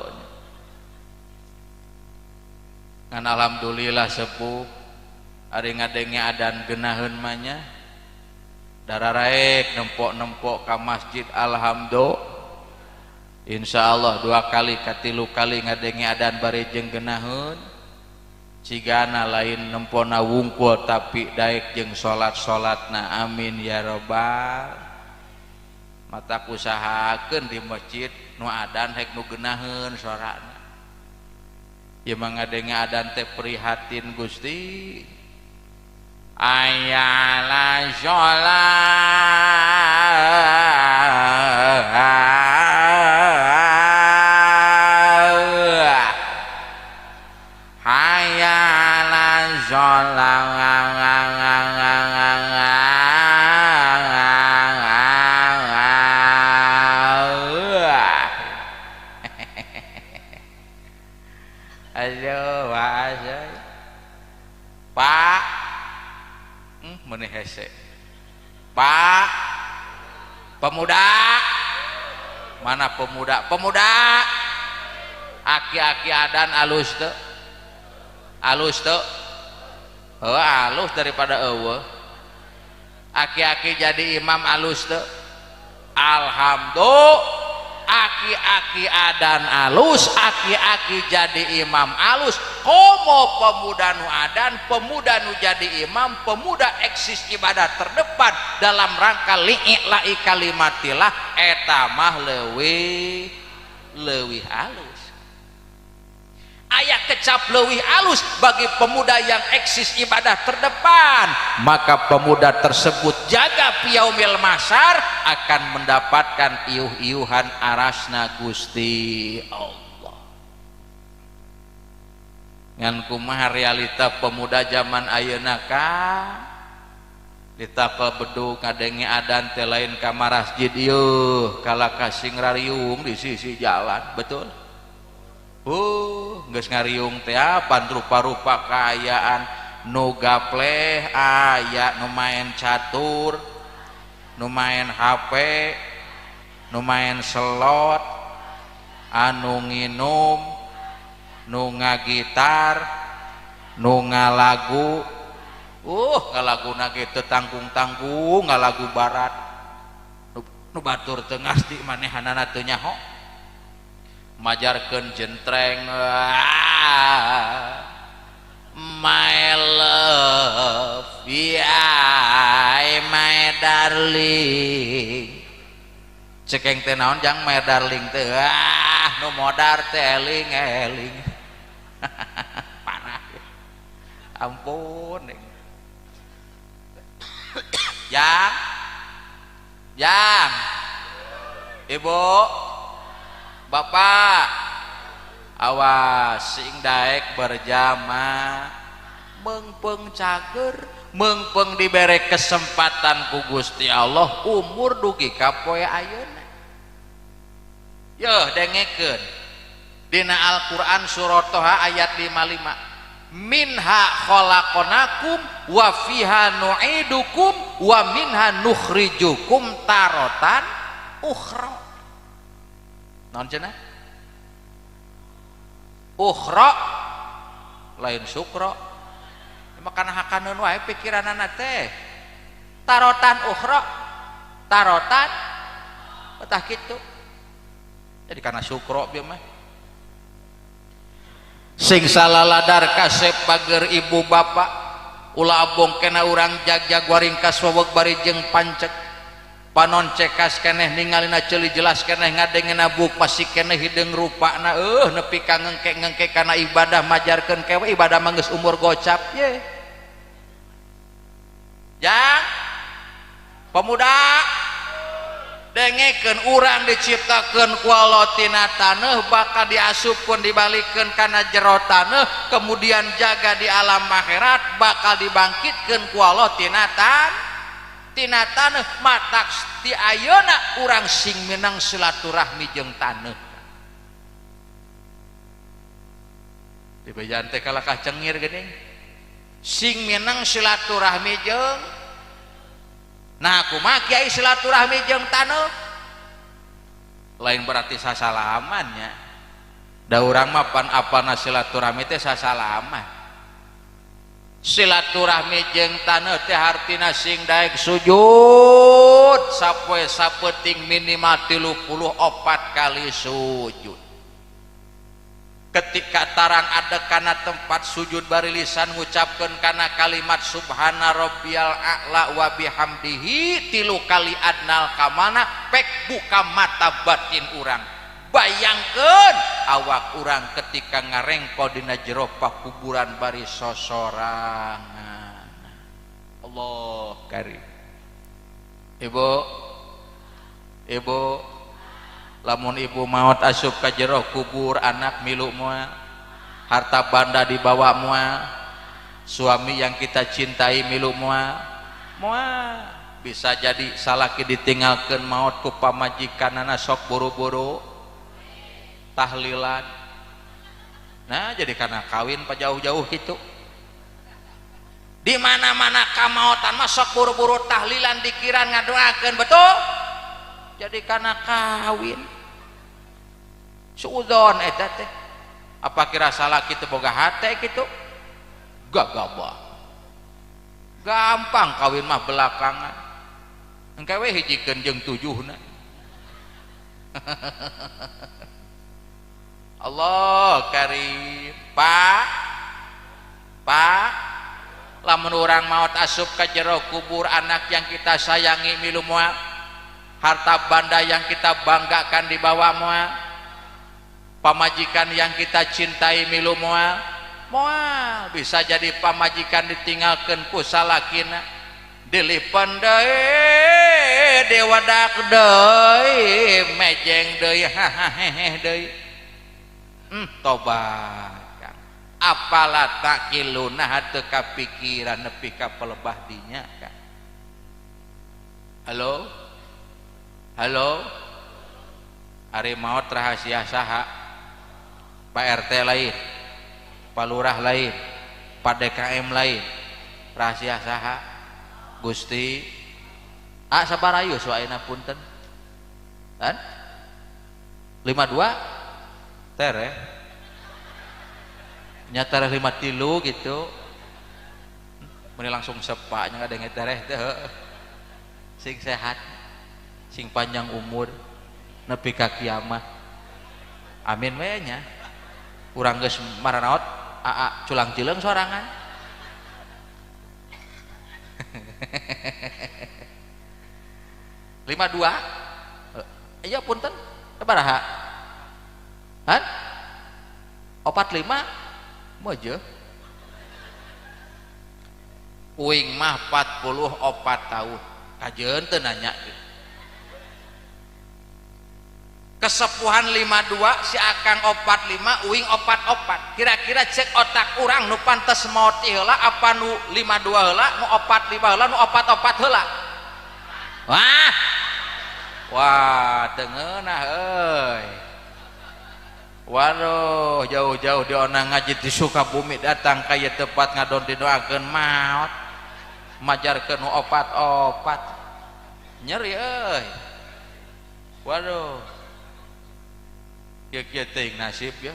ngan alhamdulillah sepuh ari ngadenge adan geunaheun mah nya dararaek nempok ka masjid alhamdulillah insyaallah 2 kali ka 3 kali ngadenge adan bari jeung geunaheun cigana lain nempona wungkul tapi daek jeung salat-salatna amin ya rabbal mata usahakeun di masjid nu adan hek nu geunaheun suarana ieu mah ngadenge adan teh prihatin Gusti ayala sholat hayala sholat aduh wajah Pak meneh hese Pak pemuda mana pemuda aki-aki adan alus teu alus daripada eueuh aki-aki jadi imam alus teu alhamdulillah aki-aki adan alus aki-aki jadi imam alus komo pemuda nu adan pemuda nu jadi imam pemuda eksis ibadah terdepan dalam rangka li'ila'i kalimatillah eta mah leuwih alus aya kecap leuwih alus bagi pemuda yang eksis ibadah terdepan maka pemuda tersebut jaga piyaumil masar akan mendapatkan iuh-iuhan arasna Gusti Allah. Ngan kumaha realita pemuda zaman ayeuna ka ditapel bedug ngadenge adan teh lain ka masjid ieu kalaka sing rariung di sisi jalan betul. Geus ngariung teh apa rupa-rupa kaayaan nu gapleh aya nu main catur nu main HP nu main slot anu nginum nu ngagitar nu ngalagu ngalaguna kitu tanggung-tanggung ngalagu barat nu batur teu ngasdi manehanana teu nyaho majarkeun jentreng my love yeah my darling cekeng teh naon jang my darling teh nu modar teh eling panah ampun yang ibu bapak awas sing daek berjamaah mengpeng cager mengpeng dibere kesempatan ku Gusti Allah umur dugi ka poe ayeuna yeuh dengekeun dina Al-Qur'an surat Toha ayat 55 minha khalaqnakum wa fiha nu'idukum wa minha nukhrijukum taratan ukhra naon cenah ukhra lain sukra makana hakaneun wae pikiranana teh tarotan ukhra tarotan betah kitu jadi kana sukra bieu mah sing salaladar kasep pager ibu bapak ulah abong kena urang jag-jag waringkas weweg bari jeung pancek panon cekas keneh ningalina ceuli jelas keneh ngadengena buk pasti keneh hideung rupana nepi ka ngengke-ngengke kana ibadah majarkeun kewe ibadah mah geus umur gocap ye jang pemuda dengekeun urang diciptakeun ku Allah tina taneuh bakal diasupkeun dibalikeun kana jero taneuh kemudian jaga di alam akhirat bakal dibangkitkeun ku Allah tina taneuh matak ti ayeuna urang sing menang silaturahmi jeung taneuh di bejan teh kalakah cengir geuning sing menang silaturahmi jeung nah kumaha kiai silaturahmi jeung taneuh lain berarti sasalamannya da urang mah pan apana silaturahmi teh sasalaman silaturahmi jeung taneuh teh hartina sing daek sujud sapoe sapeting minimal 34 kali sujud ketika tarang ada kana tempat sujud bari lisan ngucapkeun kana kalimat subhana rabbiyal a'la wa bihamdihi 3 kali adnal kamana pek buka mata batin urang bayangkeun awak urang ketika ngarengko dina jero pakuburan bari sosorangan Allah karim ibu lamun ibu maot asup ka jero kubur anak milu moal harta banda dibawa moal suami yang kita cintai milu moal bisa jadi salaki ditinggalkeun maot ku pamajikanana sok buru-buru tahlilan nah jadi karena kawin pa jauh-jauh gitu di mana-mana kamaotan mah sok buru-buru tahlilan dikiran ngadoakeun betul jadi karena kawin suudzon eta teh apa kira salah kitu boga hate kitu gagabah gampang kawin mah belakangan engke we hijikeun jeung tujuhna Allah karim pak lamun urang maot asup ka jero kubur anak yang kita sayangi milu moal harta banda yang kita banggakan di bawah moal pamajikan yang kita cintai milu moal bisa jadi pamajikan ditinggalkeun ku salakina dilipan deui dewadak deui mejeng deui hahahe deui tobat apalah takiluna hate kapikiran nepi ka pelebah dinya kan Halo halo ari maot rahasia saha? Pak RT lain, Pak Lurah lain, Pak DKM lain, rahasia saha? Gusti sabarayu soaina punten kan 52 tere nyata 53 gitu meni langsung sepaknya nggak ada ngetereh teh sing sehat sing panjang umur nepi ka kiamat amin we nya urang geus maranaot aa culang cileung sorangan lima dua iya punten sabaraha han 45 moje uing mah 44 tahun kajeun teu nanya kesepuhan 52 si akang 45 uing 44 kira-kira cek otak urang nu pantes maot heula apa nu 52 heula nu 45 heula nu 44 heula wah tengeunah euy waduh jauh-jauh di onang ngaji di Sukabumi datang ka ieu tempat ngadon didoakeun maot majarkeun nu opat-opat nyeri euy waduh kieu teuing nasib ya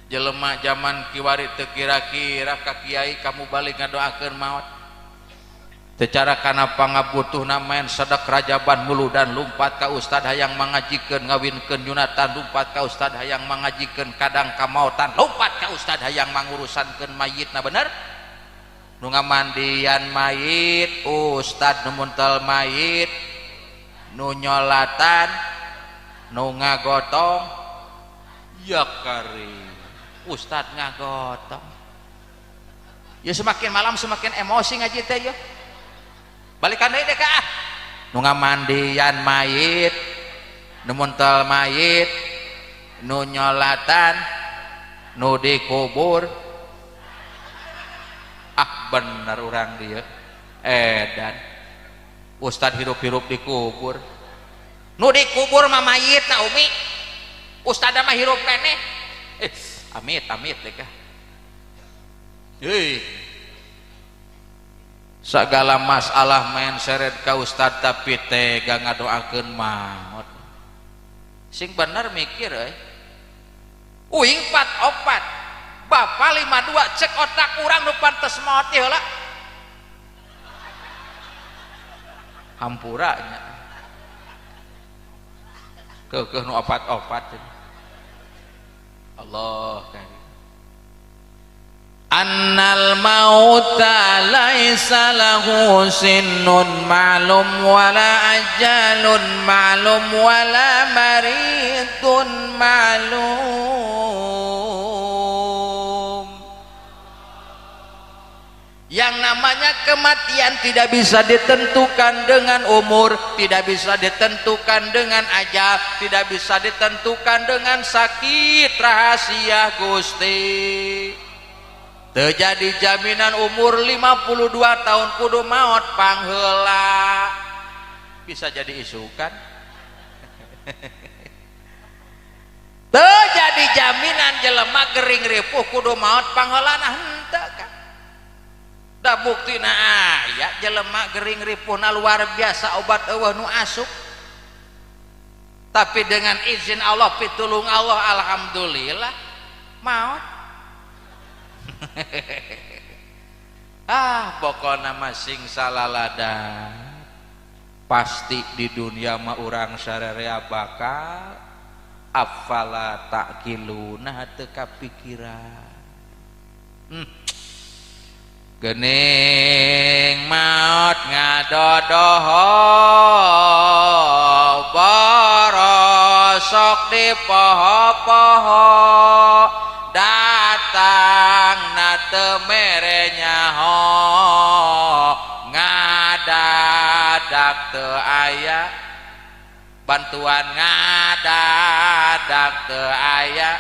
jelema zaman kiwari teu kira-kira ka kiai kamu balik ngadoakeun maot secara kana pangabutuhna main sedek rajaban mulu dan lumpat ka ustad hayang mangajikeun ngawinkeun Yunatan lumpat ka ustad hayang mangajikeun kadang kamautan lumpat ka ustad hayang mangurusankeun mayitna bener nu ngamandian mayit ustad nu muntel mayit nu nyolatan nu ngagotong ya kari ustad ngagotong ya semakin malam semakin emosi ngaji teh ya balikan deui deh ka nu ngamandian mayit nu muntel mayit nu nyolatan nu dikubur bener urang dia edan ustad hirup-hirup dikubur nu dikubur mah mayitna umi ustad mah hirup keneh amit deh ka segala masalah main seret ka ustad tapi tega ngadoakeun maot sing bener mikir uing 44 bapak 52 cek otak urang nu pantes maot heula hampura nya keukeuh nu opat-opat Allah kan annal mauta laisa lahu sinnun ma'lum wala ajalun ma'lum wala maridun ma'lum. Yang namanya kematian tidak bisa ditentukan dengan umur, tidak bisa ditentukan dengan ajal, tidak bisa ditentukan dengan sakit rahasia Gusti. Terjadi jaminan umur 52 tahun kudu maot pangheula bisa jadi isukan. Terjadi jaminan jelema gering ripuh kudu maot pangheulana henteu kan. Da buktina aya jelema gering ripuhna luar biasa obat eueuh nu asup. Tapi dengan izin Allah pitulung Allah alhamdulillah maot. Pokoknya masing salalada pasti di dunia mah urang sarerea bakal afala takiluna teu kapikiran geuning maot ngadodoho borosok di poho-poho datang teu merenya ho ngadadak teu aya bantuan ngadadak teu aya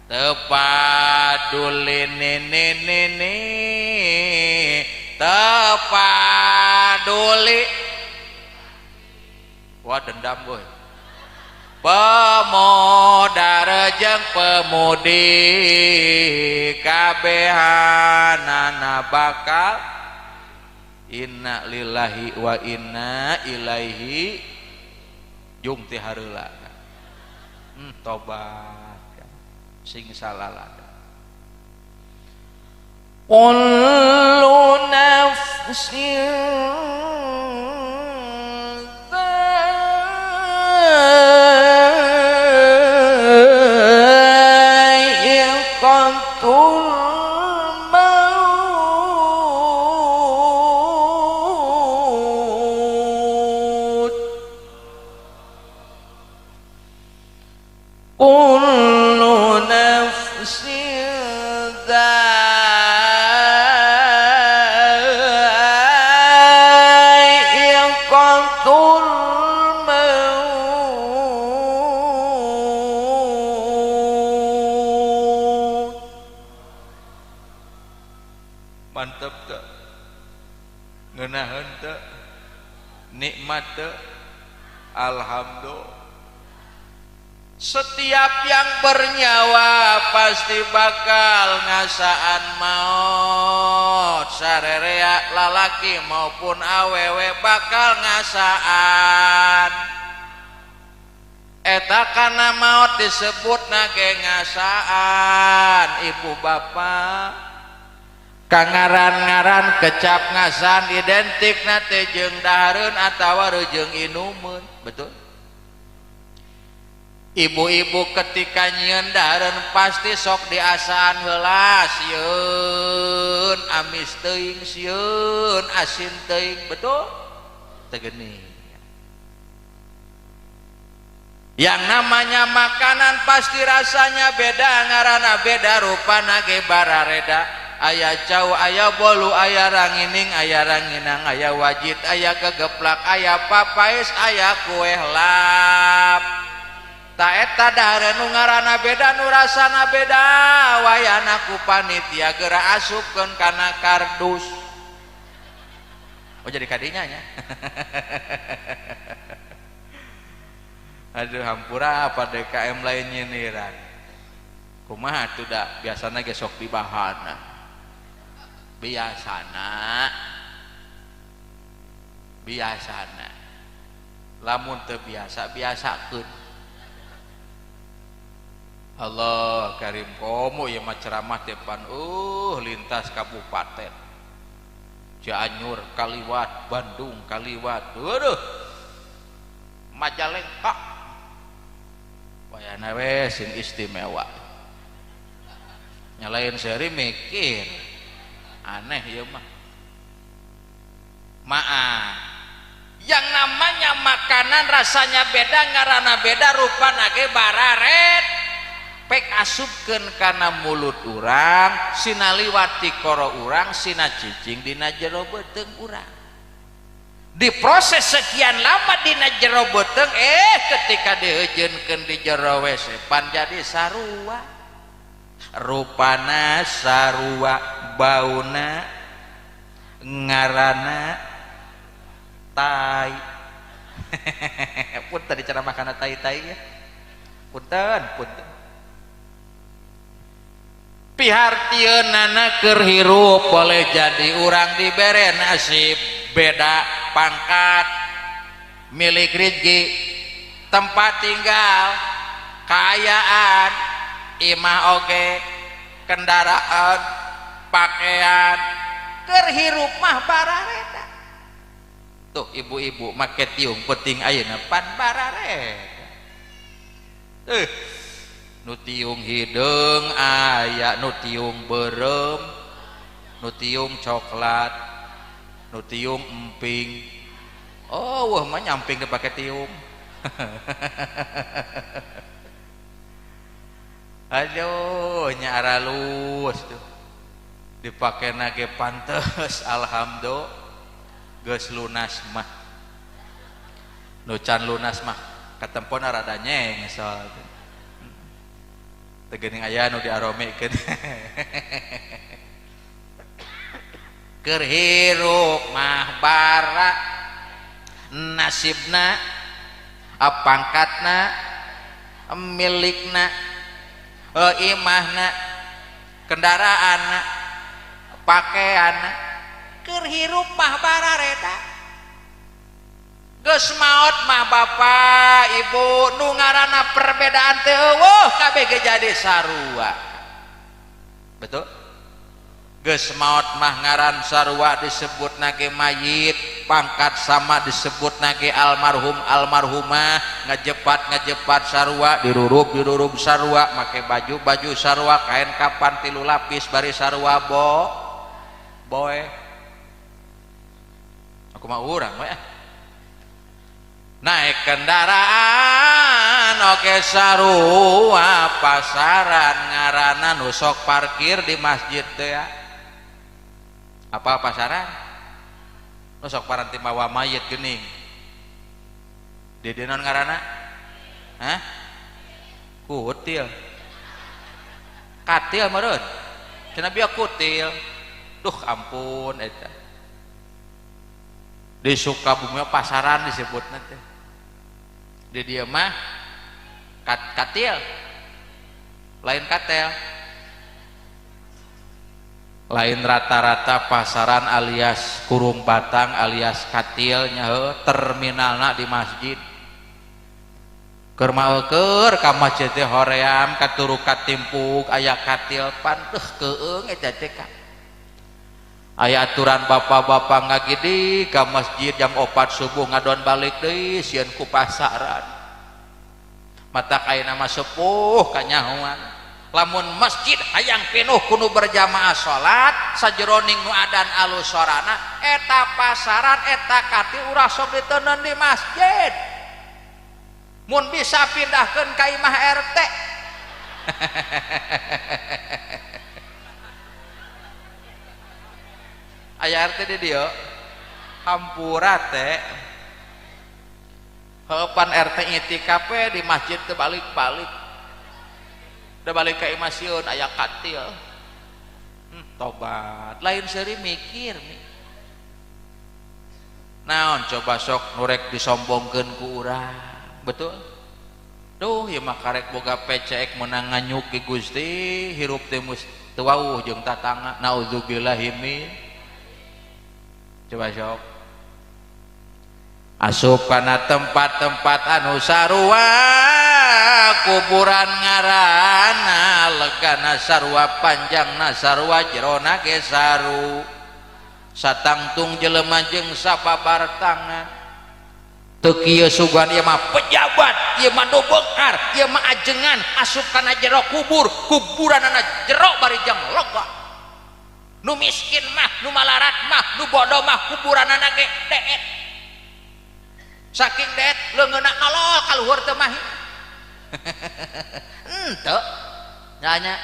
teu paduli nini teu tuli wah dendam boy pemodar jeung pemudi kabehanana bakal inna lillahi wa inna ilaihi jung ti hareula tobat sing salalada kullu nafsin kullu nafsin dha'iqatul maut. Mantep teu ngeunaheun teu nikmat teu alhamdulillah. Setiap yang bernyawa pasti bakal ngasaan maut. Sarerea lalaki maupun awewe bakal ngasaan. Eta kana maut disebut nage ngasaan. Ibu bapak kangaran-ngaran kecap ngasan identik nate jeung dahareun atawa reujeng inumeun. Betul? Ibu-ibu ketika nyieun dahareun pasti sok diasaan heula sieun amis teuing sieun asin teuing. Betul? Teu geuning. Yang namanya makanan pasti rasanya beda, ngaranna beda, rupana ge barareda. Aya cau, aya bolu, aya rangining, aya ranginang, aya wajit, aya kegeplak, aya papais, aya kue lap. Ta eta dahareun nu ngaranna beda, nu rasana beda, wayana ku panitia geura asupkeun kana kardus. Oh jadi kadinya nya. Aduh hampura apa DKM lain nyiniran. Kumaha atuh da biasana ge sok dibahana. Biasana. Lamun teu biasa biasakeun. Allah karim komo ya mah ceramah depan lintas kabupaten Cianjur kaliwat Bandung kaliwat aduh Majalengka wayana we sing istimewa nyalain seri mikir aneh ya mah maaf yang namanya makanan rasanya beda ngaranna beda rupana ge bararet pek asupkeun kana mulut urang sina liwati koro urang sina cicing dina jero beuteung urang diproses sekian lama dina jero beuteung ketika diheujeunkeun di jero WC pan jadi sarua rupana sarua bauna ngaranna tai punten diceramah kana tai-tai ya punten pihartieunana keur hirup boleh jadi urang dibere nasib beda pangkat milik rezeki tempat tinggal kaayaan imah oge kendaraan pakaian keur hirup mah barareda tuh ibu-ibu make tiung penting ayeuna pan barareda nu tiung hideung aya nu tiung beureum nu tiung coklat nu tiung emping oh wah mah nyamping dipake tiung aduh nya aralus tuh dipakena ge pantes alhamdulillah geus lunas mah nu can lunas mah katempona rada nyeng soal tegening aya nu diaromekeun keur hirup mah bara nasibna pangkatna milikna imahna kendaraanna pakaianna keur hirup mah bara reda geus maot mah bapak ibu nu ngaranna perbedaan teh eueuh kabeh ge jadi sarua betul geus maot mah ngaran sarua disebutna ge mayit pangkat sama disebutna ge almarhum almarhumah ngajepat sarua dirurup sarua make baju sarua kain kapan 3 lapis bari sarua boy aku mah urang we naik kendaraan oke sarua pasaran ngaranna nu sok parkir di masjid teh ya apa pasaran nu sok paranti mawa mayit geuning di dinon ngaranna hah kutil katil meureun cenah bieu kutil duh ampun eta di Sukabumi pasaran disebutna teh di dieu mah katil lain katel lain rata-rata pasaran alias kurung batang alias katil nyaho terminalna di masjid keur maeukeur ka masjid teh hoream katuru katimpuk aya katil pan keueung eta teh aya aturan bapak-bapak ngagidi ka masjid jam 4 subuh ngadon balik deui sieun ku pasaran matak ayeuna mah sepuh kanyahoan lamun masjid hayang penuh kudu berjamaah salat sajeroning nu adan alus sorana eta pasaran eta katil urang sok diteuneun di masjid mun bisa pindahkeun ka imah RT aya RT di dieu hampura teh heupan RT itikaf di masjid teu balik-balik da balik ka imah sieun aya katil tobat lain seuri mikir naon coba sok nurek disombongkeun ku urang betul duh ieu mah karek boga PCX meunang nganyuk ki Gusti hirup teh teu wauh jeung tatangga naudzubillahi min coba sok asup kana tempat-tempat anu sarua kuburan ngaranna legana sarua panjangna sarua jerona ge saru satangtung jelema jeung sababar tangan teu kieu sugan ieu mah pejabat ieu mah nu beukar ieu mah ajengan asup kana jero kuburanna jero bari jang loga nu miskin mah nu malarat mah nu bodoh mah kuburanna ge deet saking deet leungeunna nolol ka luhur teu mah henteu nyanya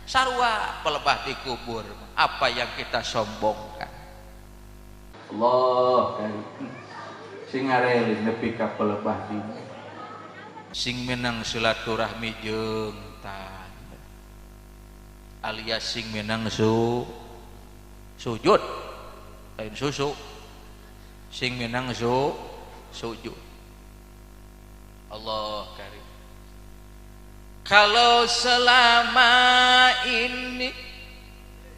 sarua pelebah dikubur apa yang kita sombongkan Allah kan sing ngareli nepi ka pelebah di sing menang silaturahmi jeung tan alias sing menang sujud lain susu sing menang sujud Allah karim kalau selama ini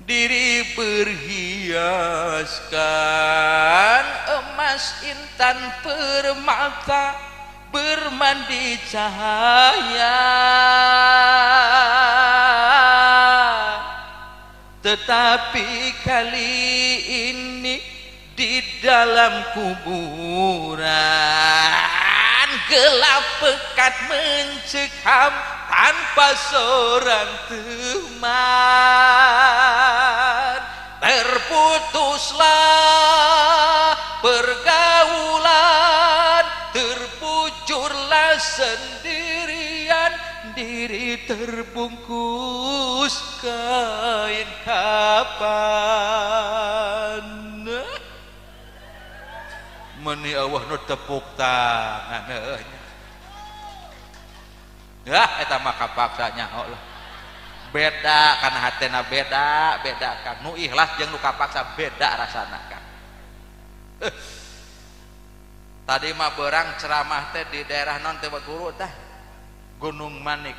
diri berhiaskan emas intan permata bermandi cahaya tetapi kali ini di dalam kuburan gelap pekat mencekam tanpa seorang teman terputuslah pergaulan terpucurlah sendirian diri terbungkus kain kapan meni Allah nu tepuk tangan ya eta mah kapaksa nyaho lah beda karena hatena beda Kang nu ikhlas jeung nu kapaksa beda rasana Kang. Tadi mah berang ceramah teh di daerah non teh guru tah Gunung Manik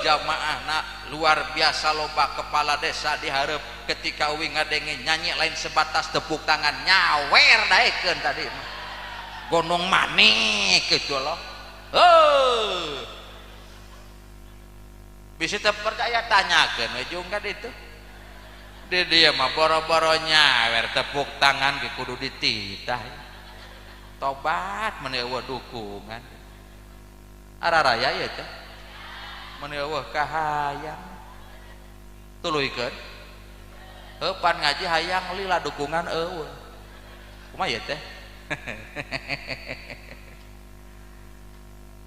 jamaahna luar biasa loba kepala desa dihareup ketika uwi ngadenge nyanyi lain sebatas tepuk tangan nyawer daekeun tadi Gunung Manik gitu loh. Bisa terpercaya tanyakeun we jeung ka ditu. Di dia mah boro-boro nyawer tepuk tangan ge kudu dititah. Tobat meneueuh dukungan. Araraya ya teh. Meneueuh kahayang. Tuluikeun. Pan ngaji hayang lila dukungan eueuh. Kumaha ya teh?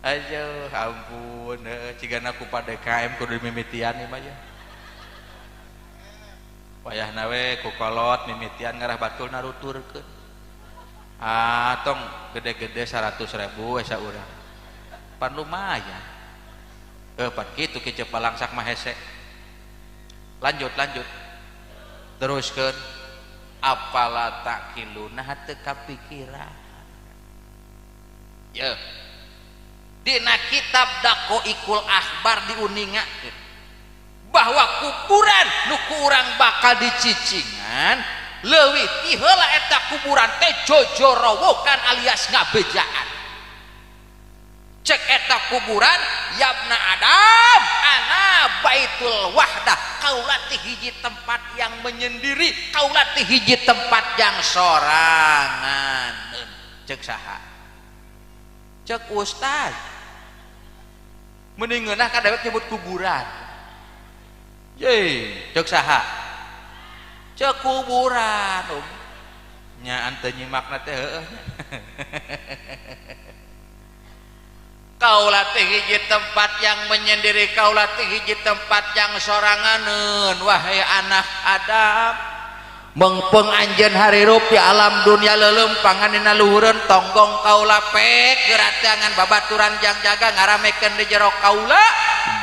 Aduh ampun cigana ku PDKM kudu mimitian ieu mah ya. Wayahna we ku kolot mimitian ngarah batul naruturkeun. Tong gede-gede 100.000 we saurang. Pan lumayan. Pan kitu kieu palangsak mah hese. Lanjut. Teruskeun apala takiluna teu kapikiran. Ya. Dina kitab Dakoikul Akhbar diuningakeun bahwa kuburan nu kurang bakal dicicingan leuwih ti heula eta kuburan teh jojorowokan alias ngabejaan. Cek eta kuburan yabna Adam ana baitul wahdah kaula ti hiji tempat yang menyendiri kaula ti hiji tempat yang sorangan. Cek saha? Cek ustaz mending ngeunah ka dewek nyebut kuburan. Cek saha? Cek kuburan nya ante nyimakna teh heueuh. Kaula teh hiji tempat yang menyendiri kaula teh hiji tempat yang soranganeun wahai anak Adam. Mengpeng anjeun harirup di alam dunia leuleum panganina luhureun tonggong kaula pek geratangan babaturan jang jaga ngaramekeun di jero kaula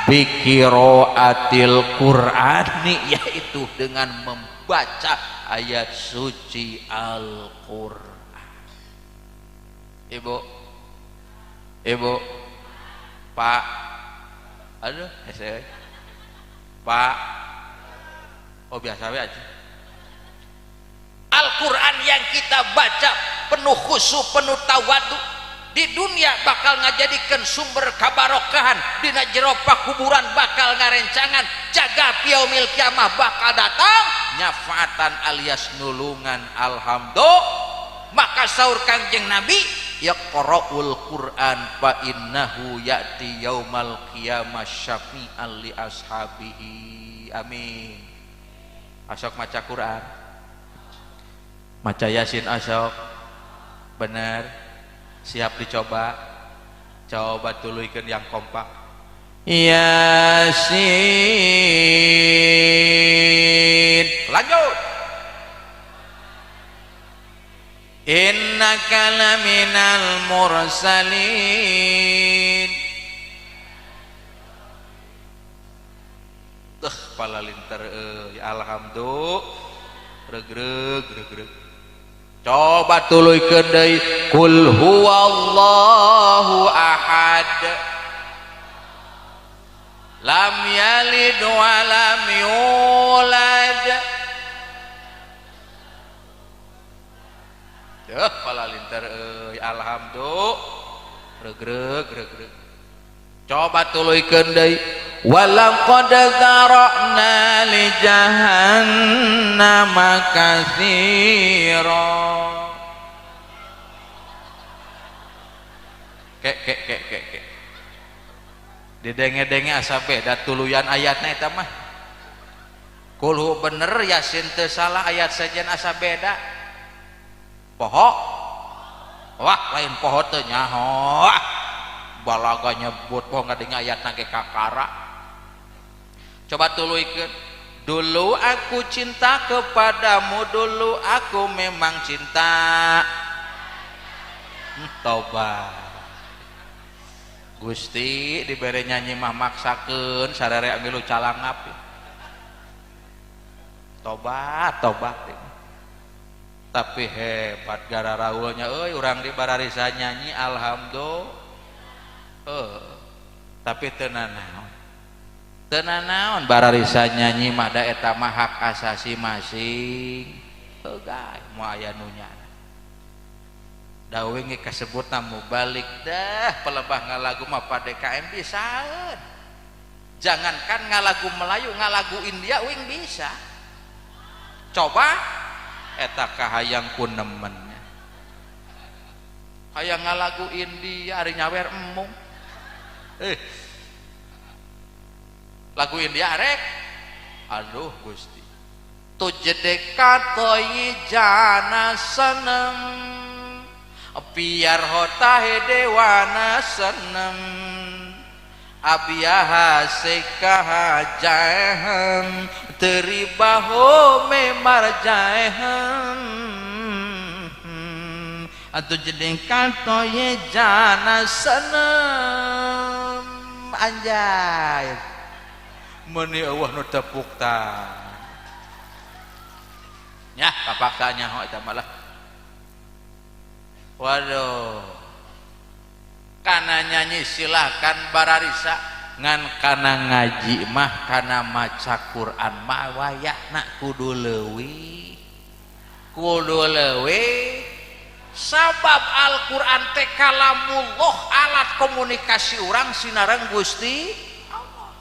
biqiraatil Qur'ani yaitu dengan membaca ayat suci Al-Qur'an. Ibu Pak aduh hese Pak biasa we aja Al-Quran yang kita baca penuh khusyuk, penuh tawadu di dunia bakal ngajadikeun sumber kabarokahan dina jero pakuburan bakal ngarencangan jaga yaumil kiamah bakal datang nyafaatan alias nulungan. Alhamdulillah maka saur Kangjeng Nabi yaqra'ul Qur'an fa innahu ya'ti yaumal qiyamah syafi'an li ashabihi. Amin. Asok maca Quran, maca Yasin asok bener, siap dicoba, coba tuluikeun yang kompak. Yasin. Lanjut. Innaka laminal mursalin. Pala linter alhamdulillah regreg. Coba tuluikeun deui qul huwallahu ahad lam yalid wa lam yulad. Pala linter alhamdulillah regreg. Coba tuluikeun deui walaqad dzara'na li jahannama katsira. Kek didenge-denge asa beda tuluyan ayatna eta mah. Kulhu bener Yasin teu salah ayat sejen asa beda. Poho wah lain poho teu nyaho balaga nyebut poho ngadenge ayatna ge kakara. Coba tuluikeun dulu aku cinta kepadamu, dulu aku memang cinta. Tobat Gusti dibere nyanyi mah maksakeun sarere milu calangap. Tobat tapi hebat gara raulnya euy urang di bararisa nyanyi alhamdulillah tapi teu naon bararisa nyanyi mah da eta mah hak asasi masing euy moal aya nu nyana da we ge kasebutna mubalik dah pelebah ngalagu mah PDKM bisaeun jangankan ngalagu Melayu ngalagu India wing bisa coba eta kahayang ku nemennya hayang ngalagu India ari nyawer emung lagu India rek aduh Gusti tujadekatoyi jana seneng biar hotahe dewana seneng abiyaha sekahajahem teribaho memarjahem atau jadi kanto ye jana senem anjay meni eueuh nu tepuk tangan nya kapaksanya ho eta malah waduh kana nyanyi silahkan bararisa ngan kana ngaji mah kana maca Quran mah wayahna kudu leuwih sabab Al-Quran teh kalamullah alat komunikasi urang sinareng Gusti Allah.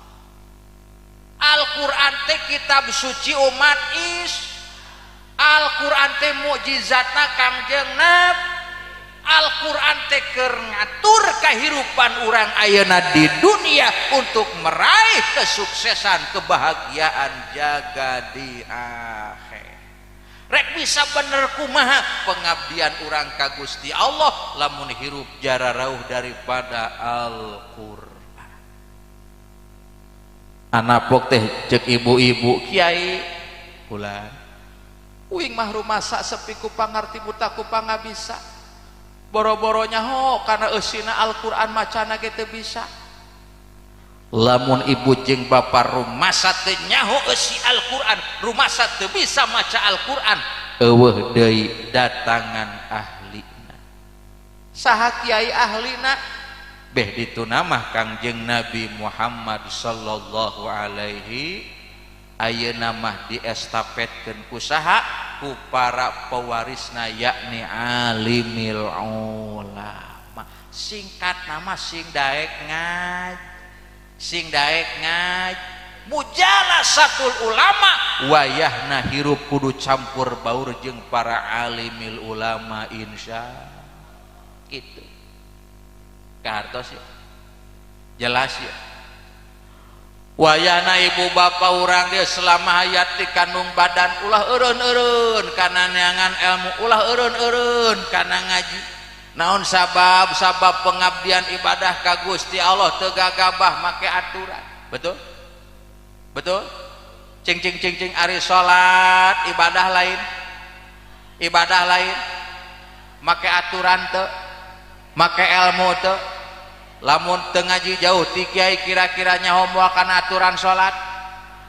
Al-Quran teh kitab suci umat Al-Quran teh mukjizatna Kangjeng Nabi Al-Quran teh keur ngatur kahirupan urang ayeuna di dunia untuk meraih kesuksesan kebahagiaan jaga di akhir. Rek bisa bener kumaha pengabdian urang ka Gusti Allah lamun hirup jararauh daripada Al-Quran. Anapok teh cek ibu-ibu kiai ulah uing mah rumasa sepi ku pangarti buta ku pangabisa boro-boronya ho karena eusina Al-Quran macana ge teu bisa lamun ibu jeung bapak rumasa teu nyaho eusi Al-Quran rumasa teu bisa maca Al-Quran eueuh deui datangan ahlina saha kiai ahlina beh dituna mah Kangjeng Nabi Muhammad sallallahu alaihi ayeuna mah diestafetkeun ku saha ku para pewarisna yakni alimil ulama singkat nama sing daek ngaj mujala satul ulama wayahna hirup kudu campur baur jeung para alimil ulama insya gitu kartos ya jelas ya wayana ibu bapak urang dia selama hayat di kandung badan ulah eureun-eureun kana neangan ilmu ulah eureun-eureun kana ngaji naon sabab pengabdian ibadah ka Gusti Allah teu gagabah make aturan betul cing ari salat ibadah lain make aturan teu make ilmu teu lamun teu ngaji jauh ti kiai kira-kira nyaho moal kana aturan salat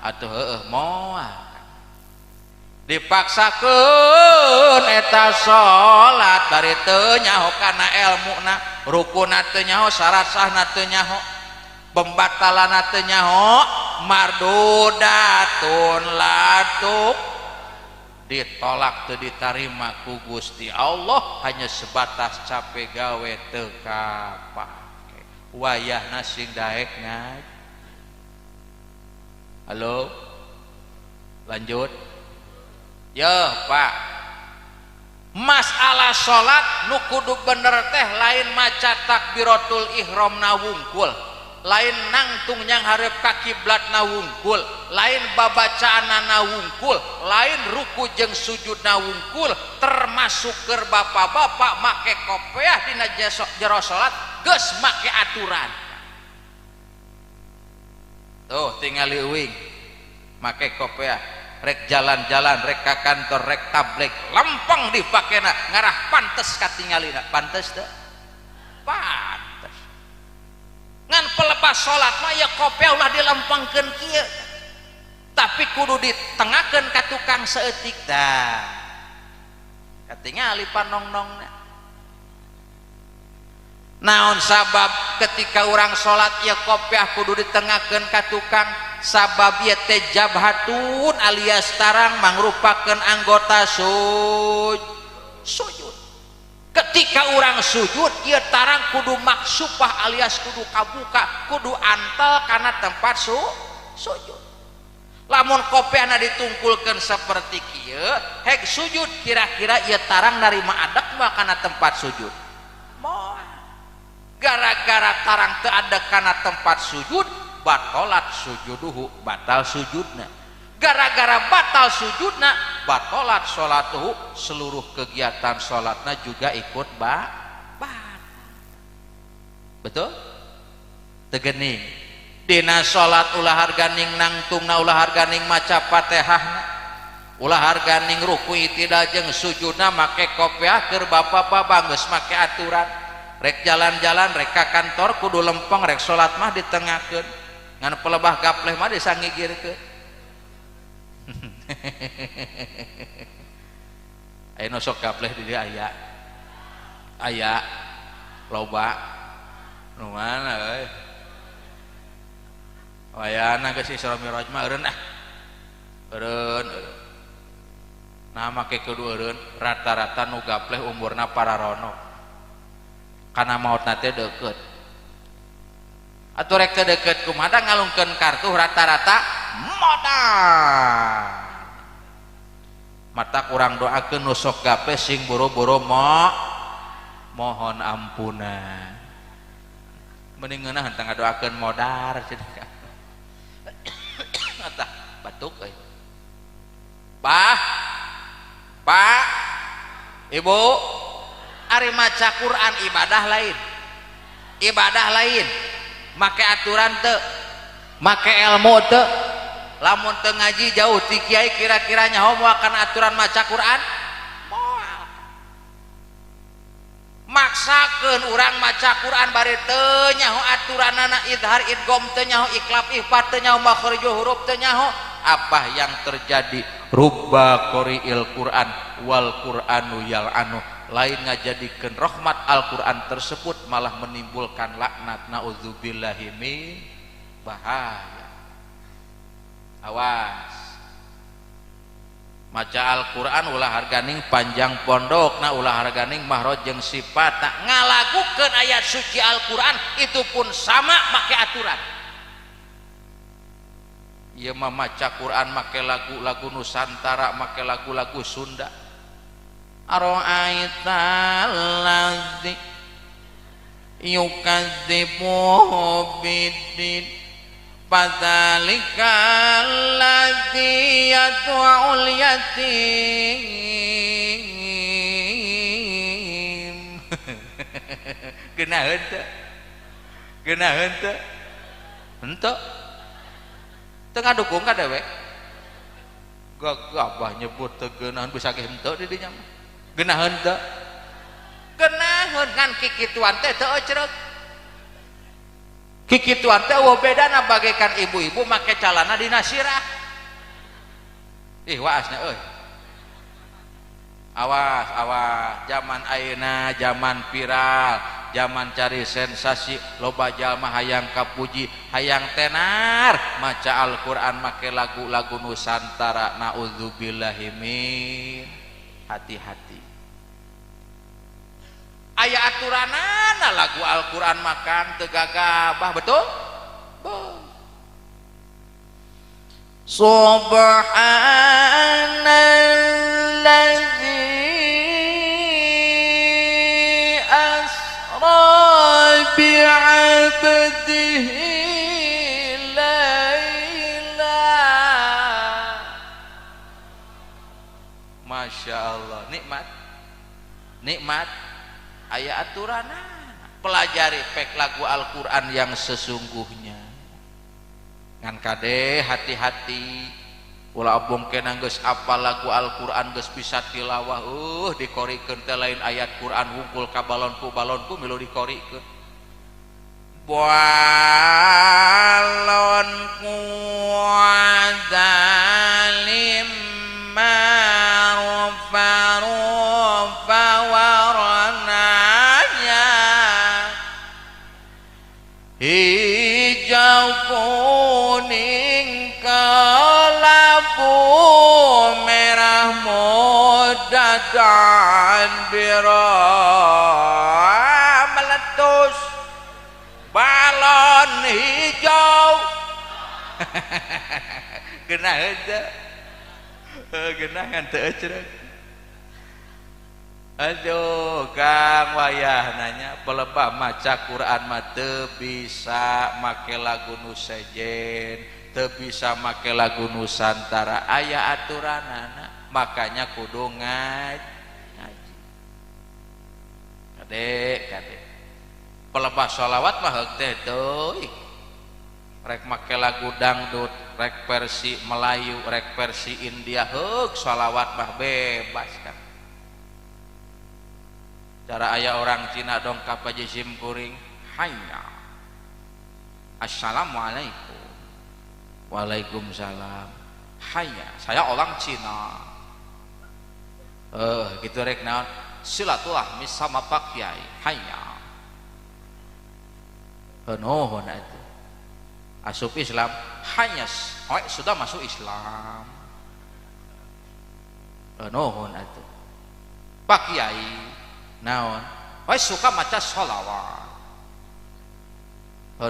atuh heueuh moal dipaksakeun eta salat bari teu nyaho kana ilmuna rukunna teu nyaho syarat sahna teu nyaho pembatalana teu nyaho mardudatun latuk ditolak teu ditarima ku Gusti Allah hanya sebatas capek gawe teu kapake wayahna sing daek ngaj halo lanjut ya Pak masalah sholat nu kudu bener teh lain maca takbiratul ihram na wungkul lain nangtung nyang hareup ka kiblat na wungkul lain babacaanna na wungkul lain ruku jeung sujud na wungkul termasuk keur bapak-bapak make kopiah dina jero salat geus make aturan tuh tingali euing make kopiah rek jalan-jalan rek ka kantor rek tablek lempeng dipakena ngarah pantes katingalina pantes teu pantes salat mah ya kopiah ulah dilempengkeun kieu tapi kudu ditengakeun ka tukang saeutik dah katingali panong-nongna naon sabab ketika orang salat ya kopiah kudu ditengakeun ka tukang sabab ieu teh jabhatun alias tarang mangrupakeun anggota sujud ketika orang sujud ieu tarang kudu maksupah alias kudu kabuka kudu antel kana tempat sujud lamun kopiahna ditungkulkeun saperti kieu hek sujud kira-kira ieu tarang narima adek mah kana tempat sujud moal gara-gara tarang teu adek kana tempat sujud batalat sujuduhu batal sujudna gara-gara batal sujudna batalat salatuhu seluruh kegiatan salatna juga ikut batal betul teu geuning dina salat ulah harganing nangtungna ulah harganing maca Fatihahna ulah harganing ruku itidal jeung sujudna make kopiah keur bapa-bapa geus make aturan rek jalan-jalan rek ka kantor kudu lempeng rek salat mah ditengakeun ngan pelebah gapleh mah disangigirkeun aya nu sok gapleh di dieu aya loba nu mana euy wayana geus Isra Mi'raj mah eureun eureun nah make kudu eureun rata-rata nu gapleh umurna pararono karena mautna teh deukeut atuh rek teu deukeut kumaha ngalungkeun kartu rata-rata modal mata kurang doakeun nu sok gapleh sing boro-boro mohon ampunan mending ngeunah henteu ngadoakeun modar cenah atah batuk euy Pak Ibu ari maca Quran ibadah lain make aturan teu make ilmu teu lamun teu ngaji jauh ti kiai kira-kira nyaho moal kana aturan maca Quran moal maksakeun urang maca Quran bari teu nyaho aturanana idhar idgham teu nyaho iklab ihfa teu nyaho makhrijul huruf teu nyaho apa yang terjadi rubba qori'il Quran wal Qur'anu yal'anu lain ngajadikeun rahmat Al-Quran tersebut malah menimbulkan laknat naudzubillahi min bahaya awas maca Al-Quran ulah harganing panjang pondokna ulah harganing mahroj jeung sifat ngalagukeun ayat suci Al-Quran itu pun sama make aturan ieu mah maca Quran make lagu-lagu Nusantara make lagu-lagu Sunda ara'aital ladzi yukadzibu biddin padzalikal ladzi yad'ul yatim geunaheun teu henteu teu ngadukung ka dewek gagabah nyebut teu geunaheun bisa ge henteu di dinya mah geunaheun teu geunaheun ngan kikituan teh teu ecrek kikituan teh eueuh bedana bagaikan ibu-ibu make calana dina sirah ih waasna euy awas zaman ayeuna zaman viral zaman cari sensasi loba jalma hayang kapuji hayang tenar maca Al-Quran make lagu-lagu Nusantara naudzubillahi min hati-hati aya aturanana lagu Al-Quran makan teu gagabah betul subhanalladzi bi'abdihi laila Masya Allah nikmat aya aturana pelajari pek lagu Al-Quran yang sesungguhnya ngan kade hati-hati ulah bongkena geus apal lagu Al-Quran geus bisa tilawah dikorikeun teh lain ayat Quran hungkul ka balonku milu dikorikeun balon kuadalim marufa warnanya hijau kuning kelabu merah muda dan biru meletus balon hijau genah henteu genah henteu ecrek. Aduh Kang wayah nanya pelebah maca Quran mah teu bisa make lagu nu sejen, teu bisa make lagu Nusantara, aya aturanana, makanya kudu ngaji. Kade pelebah sholawat mah heug teh teuing rek make lagu dangdut, rek versi Melayu, rek versi India, heug sholawat mah bebas kan. Cara aya orang Cina dongkap aja sim kuring hayya assalamualaikum waalaikumsalam hayya saya orang Cina gitu rek naon silaturahmi sama Pak Kiai hayya nuhun itu asup Islam hanya sudah masuk Islam nuhun itu Pak Kiai naon suka maca sholawat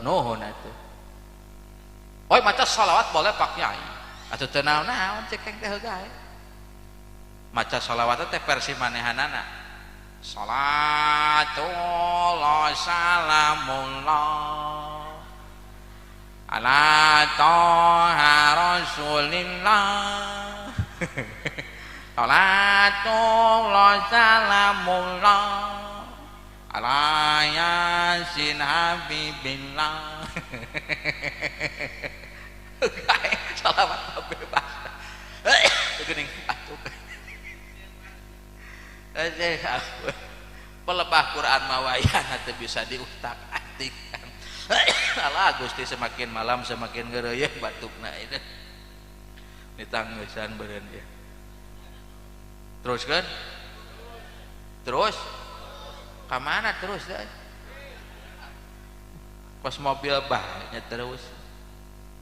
nuhun itu maca sholawat boleh Pak Kiai atuh teu naon cekeng teh heugah maca sholawat teh versi manehanana salatullah salamullah ala toha rasulillah salatullah salamullah ala yasin habibillah salawat bebas geuning batuk pelebah Quran mawayana teu bisa diutak-atik alah Gusti semakin malam semakin geureuyeung batukna itu ditangeusan beureun ya. Terus kan? Terus? Kamana terus dah? Pas mobil bahnya terus.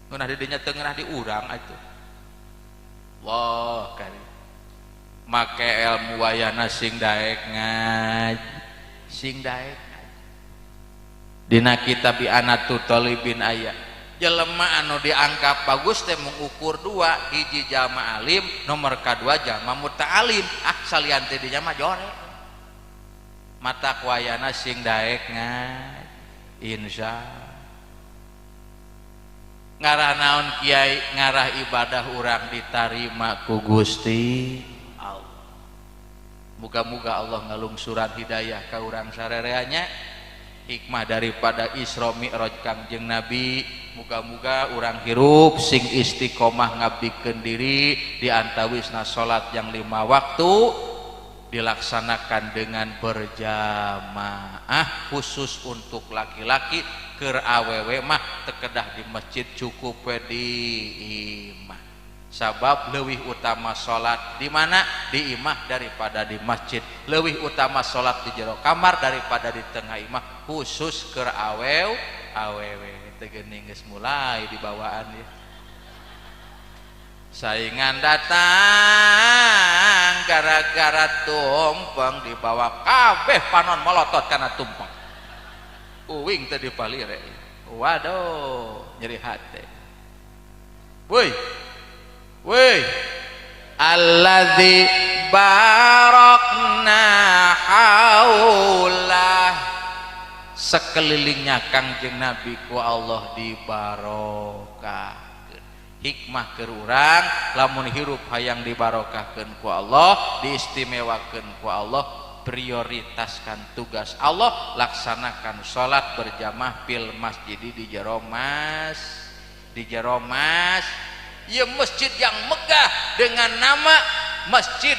Ngeunah di dinya teu ngeunah di urang atuh. Wah kali. Make ilmu wayana sing daek ngaji. Sing daek ngaji. Dina kitab Anatut Talibin aya. Jelema anu dianggap bagus teh mengukur dua, hiji jalma alim, nomor kedua jalma muta'alim. Salian teh dinya mah jore. Mata kuayana sing daek ngaji. Insya ngarah naon kiai, ngarah ibadah urang ditarima ku Gusti Allah. Muga-muga Allah ngalungsuran hidayah ka urang sarereanya. Hikmah daripada Isra Mi'raj Kangjeng Nabi, muga-muga urang hirup sing istiqomah ngabdikeun diri di antawisna salat yang 5 waktu dilaksanakan dengan berjamaah, khusus untuk laki-laki. Keur awewe mah tekedah di masjid cukup di imah, sabab leuwih utama salat di mana? Di imah daripada di masjid. Leuwih utama salat di jero kamar daripada di tengah imah, khusus keur awewe teh geuning geus mulai dibawaan ya. Saingan datang gara-gara tumpeng dibawa kabeh panon molotot kana tumpeng. Uwing teh dipalire. Waduh, nyeri hati. Woi. Alladzi barakna haulah, sekelilingnya Kangjeng Nabi ku Allah dibarokah. Hikmah keur urang lamun hirup hayang dibarokahkeun ku Allah, diistimewakeun ku Allah, prioritaskan tugas Allah, laksanakan sholat berjamaah fil masjid di jero mas ya masjid yang megah dengan nama Masjid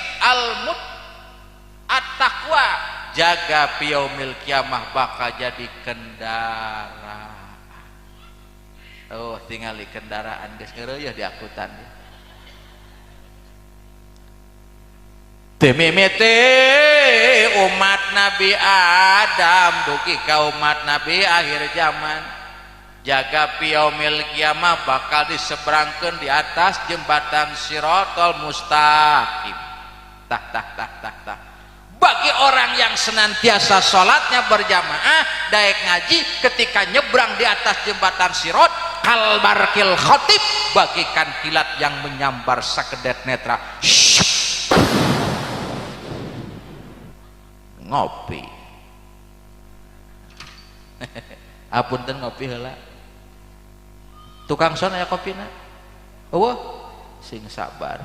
At-Taqwa jaga yaumil kiamah bakal jadi kendaraan. Oh tinggal di kendaraan geus ngeureuyeuh di akutan. Temimete umat Nabi Adam dugi ka umat Nabi akhir zaman jaga yaumil kiamah bakal diseberangkeun di atas jembatan Shiratal Mustaqim. Tah. Bagi orang yang senantiasa sholatnya berjamaah daek ngaji ketika nyebrang di atas jembatan Sirat kal barkil khotib bagikan kilat yang menyambar sakedet netra. Ngopi apunten ngopi heula tukang son aya kopina eueuh sing sabar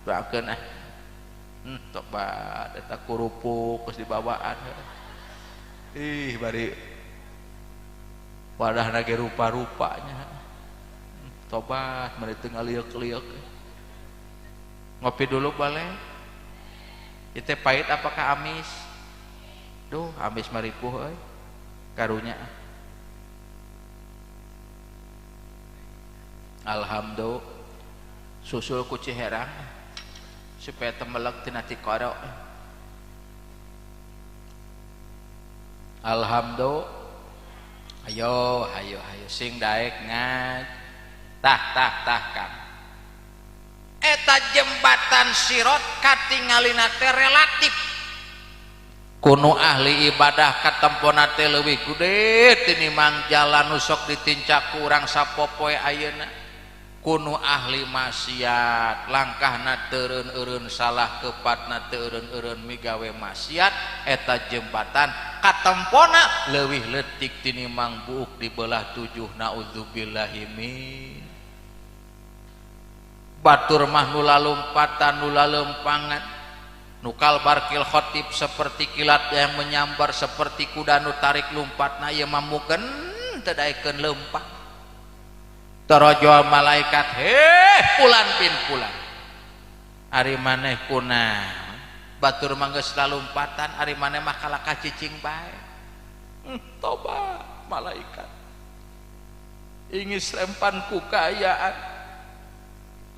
doakeun tobat eta kurupuk geus dibawaan ih bari wadahna ge rupa-rupanya tobat mari teu ngaliuk-liuk ngopi dulu boleh. Itu pahit apakah amis? Duh, amis maripuh euy. Karunya. Alhamdulillah. Susul ku Ciherang supaya temelek tina ti qara. Alhamdulillah. Hayo sing daek ngaj. Tah Kang. Eta jembatan Sirat katingalina teh relatif kuno ahli ibadah katempona teh leuwih gede tinimbang jalan nu sok ditincak ku urang sapopoe ayeuna kuno ahli maksiat langkahna teu eureun salah kepatna teu eureun migawe maksiat eta jembatan katempona leuwih leutik tinimbang buuk di belah 7 naudzubillahi min batur mah nu lalumpatan nu lalempangan nukal barkil khotib seperti kilat yang menyambar seperti kuda nu tarik lumpatna ieu mamukeun teu daekeun leumpang tarajo malaikat pulan bin pulan ari maneh kunaon batur mah geus lalumpatan ari maneh mah kalaka cicing bae tobat malaikat ingis rempan ku kaayaan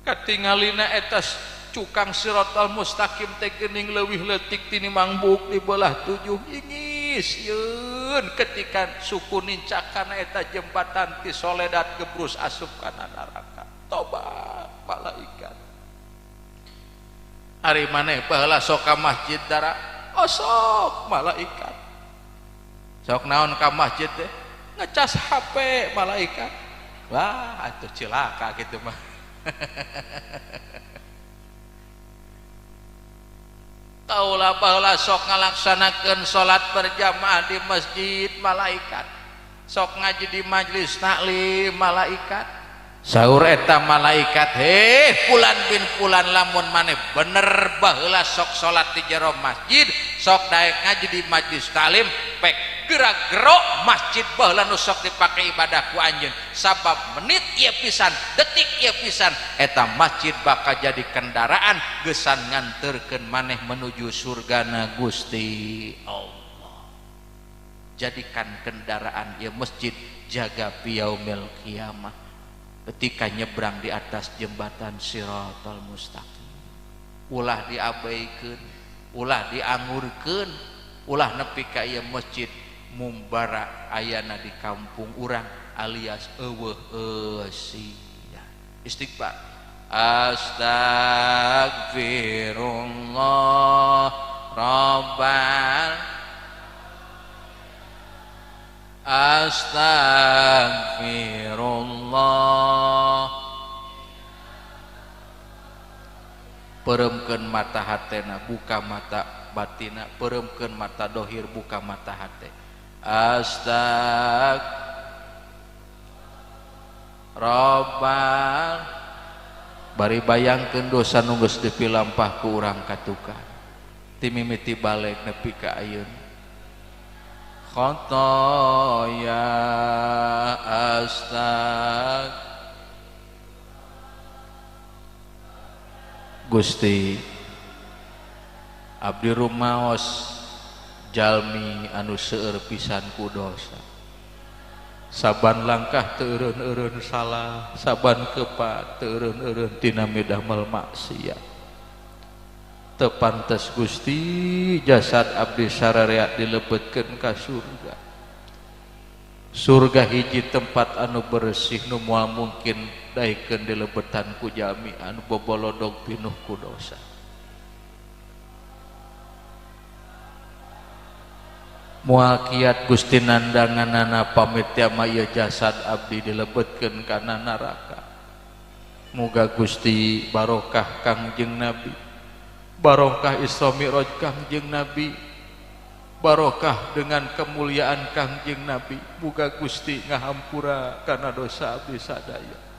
katingalina etas cukang Shiratal Mustaqim teh geuning leuwih leutik tinimbang buuk di belah 7 ingis yeun ketika suku nincakana eta jembatan ti soledad gebrus asup kana neraka tobat malaikat ari maneh baheula sok ka masjid dara sok malaikat sok naon ka masjid teh ngecas HP malaikat wah atuh cilaka gitu mah. Kaulah baheula sok ngalaksanakeun salat berjamaah di masjid malaikat sok ngaji di majelis taklim malaikat saur eta malaikat pulan bin pulan lamun maneh bener baheula sok salat di jero masjid sok daek ngaji di majelis taklim pek gerak-gerok masjid baheula nu sok dipake ibadah ku anjeun sabab menit ieu pisan detik ieu pisan eta masjid bakal jadi kendaraan geusan nganterkeun maneh menuju surgana Gusti Allah. Jadikan kendaraan ieu masjid jaga yaumil kiamah ketika nyebrang di atas jembatan Shiratal Mustaqim ulah diabaikeun ulah diangurkeun ulah nepi ka ieu masjid mumbara ayana di kampung urang alias eueuh sia istighfar astagfirullah rabbal astagfirullah pereumkeun mata hatena buka mata batina pereumkeun mata dohir buka mata hate astag robbal bari bayangkeun dosa nu geus dipilampah ku urang katukan ti mimiti balik nepi ka ayeuna khotoya astag Gusti abdi rumaos jalmi anu seueur pisan ku dosa, saban langkah teu eureun-eureun salah, saban kepa teu eureun-eureun tina midamel maksiat. Teu pantes Gusti jasad abdi sararea dilebetkeun ka surga. Surga hiji tempat anu bersih nu moal mungkin daikeun dilebetan ku jalmi anu bobolodog pinuh ku dosa. Moal kiat Gusti nandanganana pamit mah ieu jasad abdi dilebetkeun kana neraka. Muga Gusti barokah Kangjeng Nabi, barokah Isra Mi'raj Kangjeng Nabi, barokah dengan kemuliaan Kangjeng Nabi. Muga Gusti ngahampura kana dosa abdi sadaya.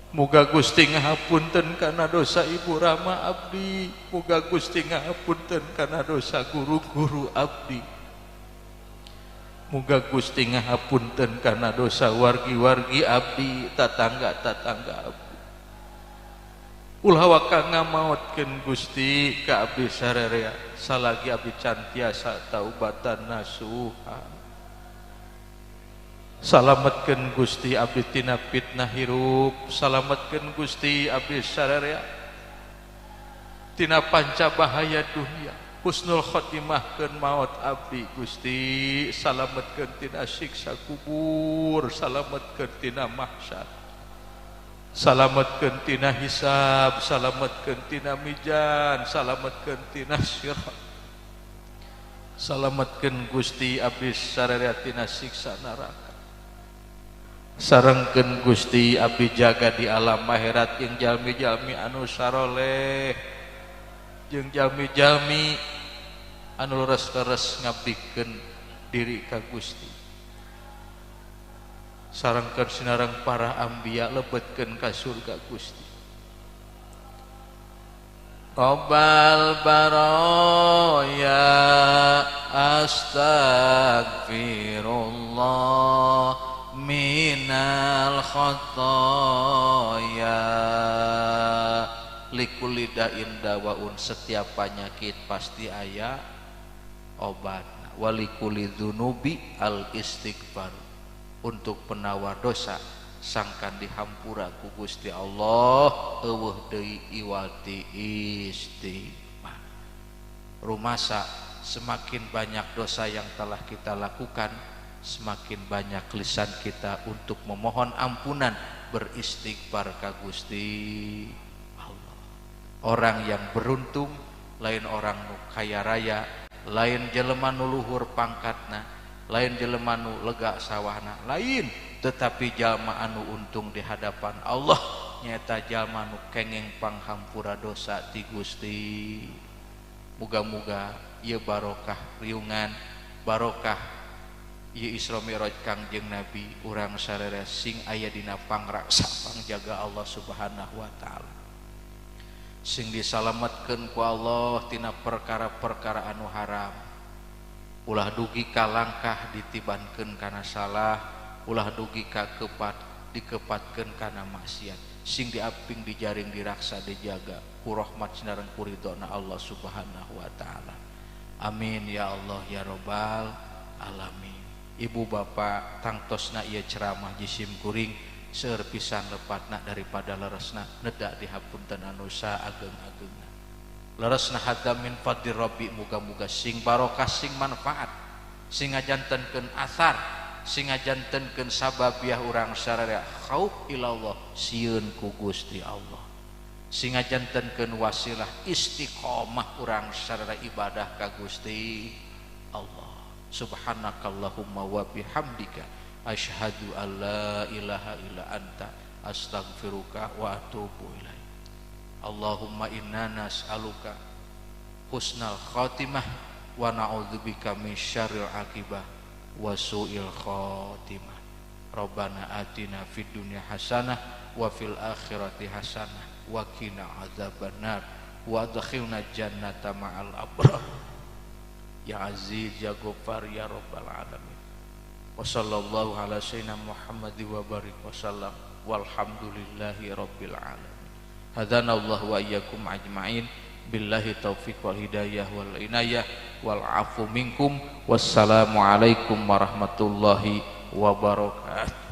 Muga Gusti ngahapunten kana dosa Ibu Rama abdi. Muga Gusti ngahapunten kana dosa guru-guru abdi. Muga Gusti ngahapunten kana dosa wargi-wargi abdi, tatangga-tatangga abdi. Ulah waka ngamaotkeun Gusti ka abdi sararea salagi abdi can tiasa taubatan nasuha. Salametkeun Gusti abdi tina fitnah hirup, salametkeun Gusti abdi sararea tina panca bahaya dunia. Husnul khotimahkeun maot abdi Gusti, salametkeun tina siksa kubur, salametkeun tina mahsyar, salametkeun tina hisab, salametkeun tina mizan, salametkeun tina sirat, salametkeun Gusti abdi sararea tina siksa neraka. Sarengkeun Gusti abdi jaga di alam akhirat jeung jalmi-jalmi anu saroleh, jeung jalmi-jalmi anu leres-leres ngabdikeun diri ka Gusti. Sarengkeun sinareng para anbiya lebetkeun ka surga Gusti. Rabbal baraya astagfirullah minal khotoya. Likulli da'in dawaun, setiap penyakit pasti aya obatna. Walikuli dzunubi al istighfar, untuk penawar dosa sangkan dihampura ku Gusti Allah eueuh deui iwati istighfar. Rumasa semakin banyak dosa yang telah kita lakukan, semakin banyak lisan kita untuk memohon ampunan, beristighfar ka Gusti Allah. Orang yang beruntung lain orang nu kaya raya, lain jelema nu luhur pangkatna, lain jelema nu lega sawahna, lain tetapi jalma anu untung di hadapan Allah nyaeta jalma nu kengeng panghampura dosa ti Gusti. Muga-muga ieu barokah riungan, barokah ieu Isra Mi'raj Kangjeng Nabi, urang sararea sing aya dina pangraksa pangjaga Allah Subhanahu wa taala, sing disalametkeun ku Allah tina perkara-perkara anu haram. Ulah dugi ka langkah ditibankeun kana salah, ulah dugi ka kepat dikepatkeun kana maksiat, sing diaping dijaring diraksa dijaga ku rahmat sinareng ku ridona Allah Subhanahu wa taala. Amin ya Allah ya rabbal alamin. Ibu bapak tangtosna ieu ceramah jisim kuring seueur pisan lepatna daripada leresna neda dihapunten anu saageng-agengna. Leresna hadza min fadli rabbi, muga-muga sing barokah, sing manfaat, sing ngajantenkeun athar, sing ngajantenkeun sababiah urang sararea khauf ilallah, sieun ku Gusti Allah, sing ngajantenkeun wasilah istiqomah urang sararea ibadah ka Gusti Allah. Subhanakallahumma wa bihamdika asyhadu an la ilaha illa anta astaghfiruka wa atubu ilaik. Allahumma inna nas'aluka husnal khatimah wa na'udzubika min syarril aqibah wa su'il khatimah. Rabbana atina fid dunya hasanah wa fil akhirati hasanah wa qina adzabannar wa adkhilna jannata ma'al abrar. Ya Aziz ya Ghaffar ya Rabbal alamin. Wa sallallahu ala sayyidina Muhammad wa barik wa sallam walhamdulillahi rabbil alamin. Hadanallahu wa iyyakum ajmain billahi taufiq wal hidayah wal inayah wal afu minkum. Wassalamualaikum warahmatullahi wabarakatuh.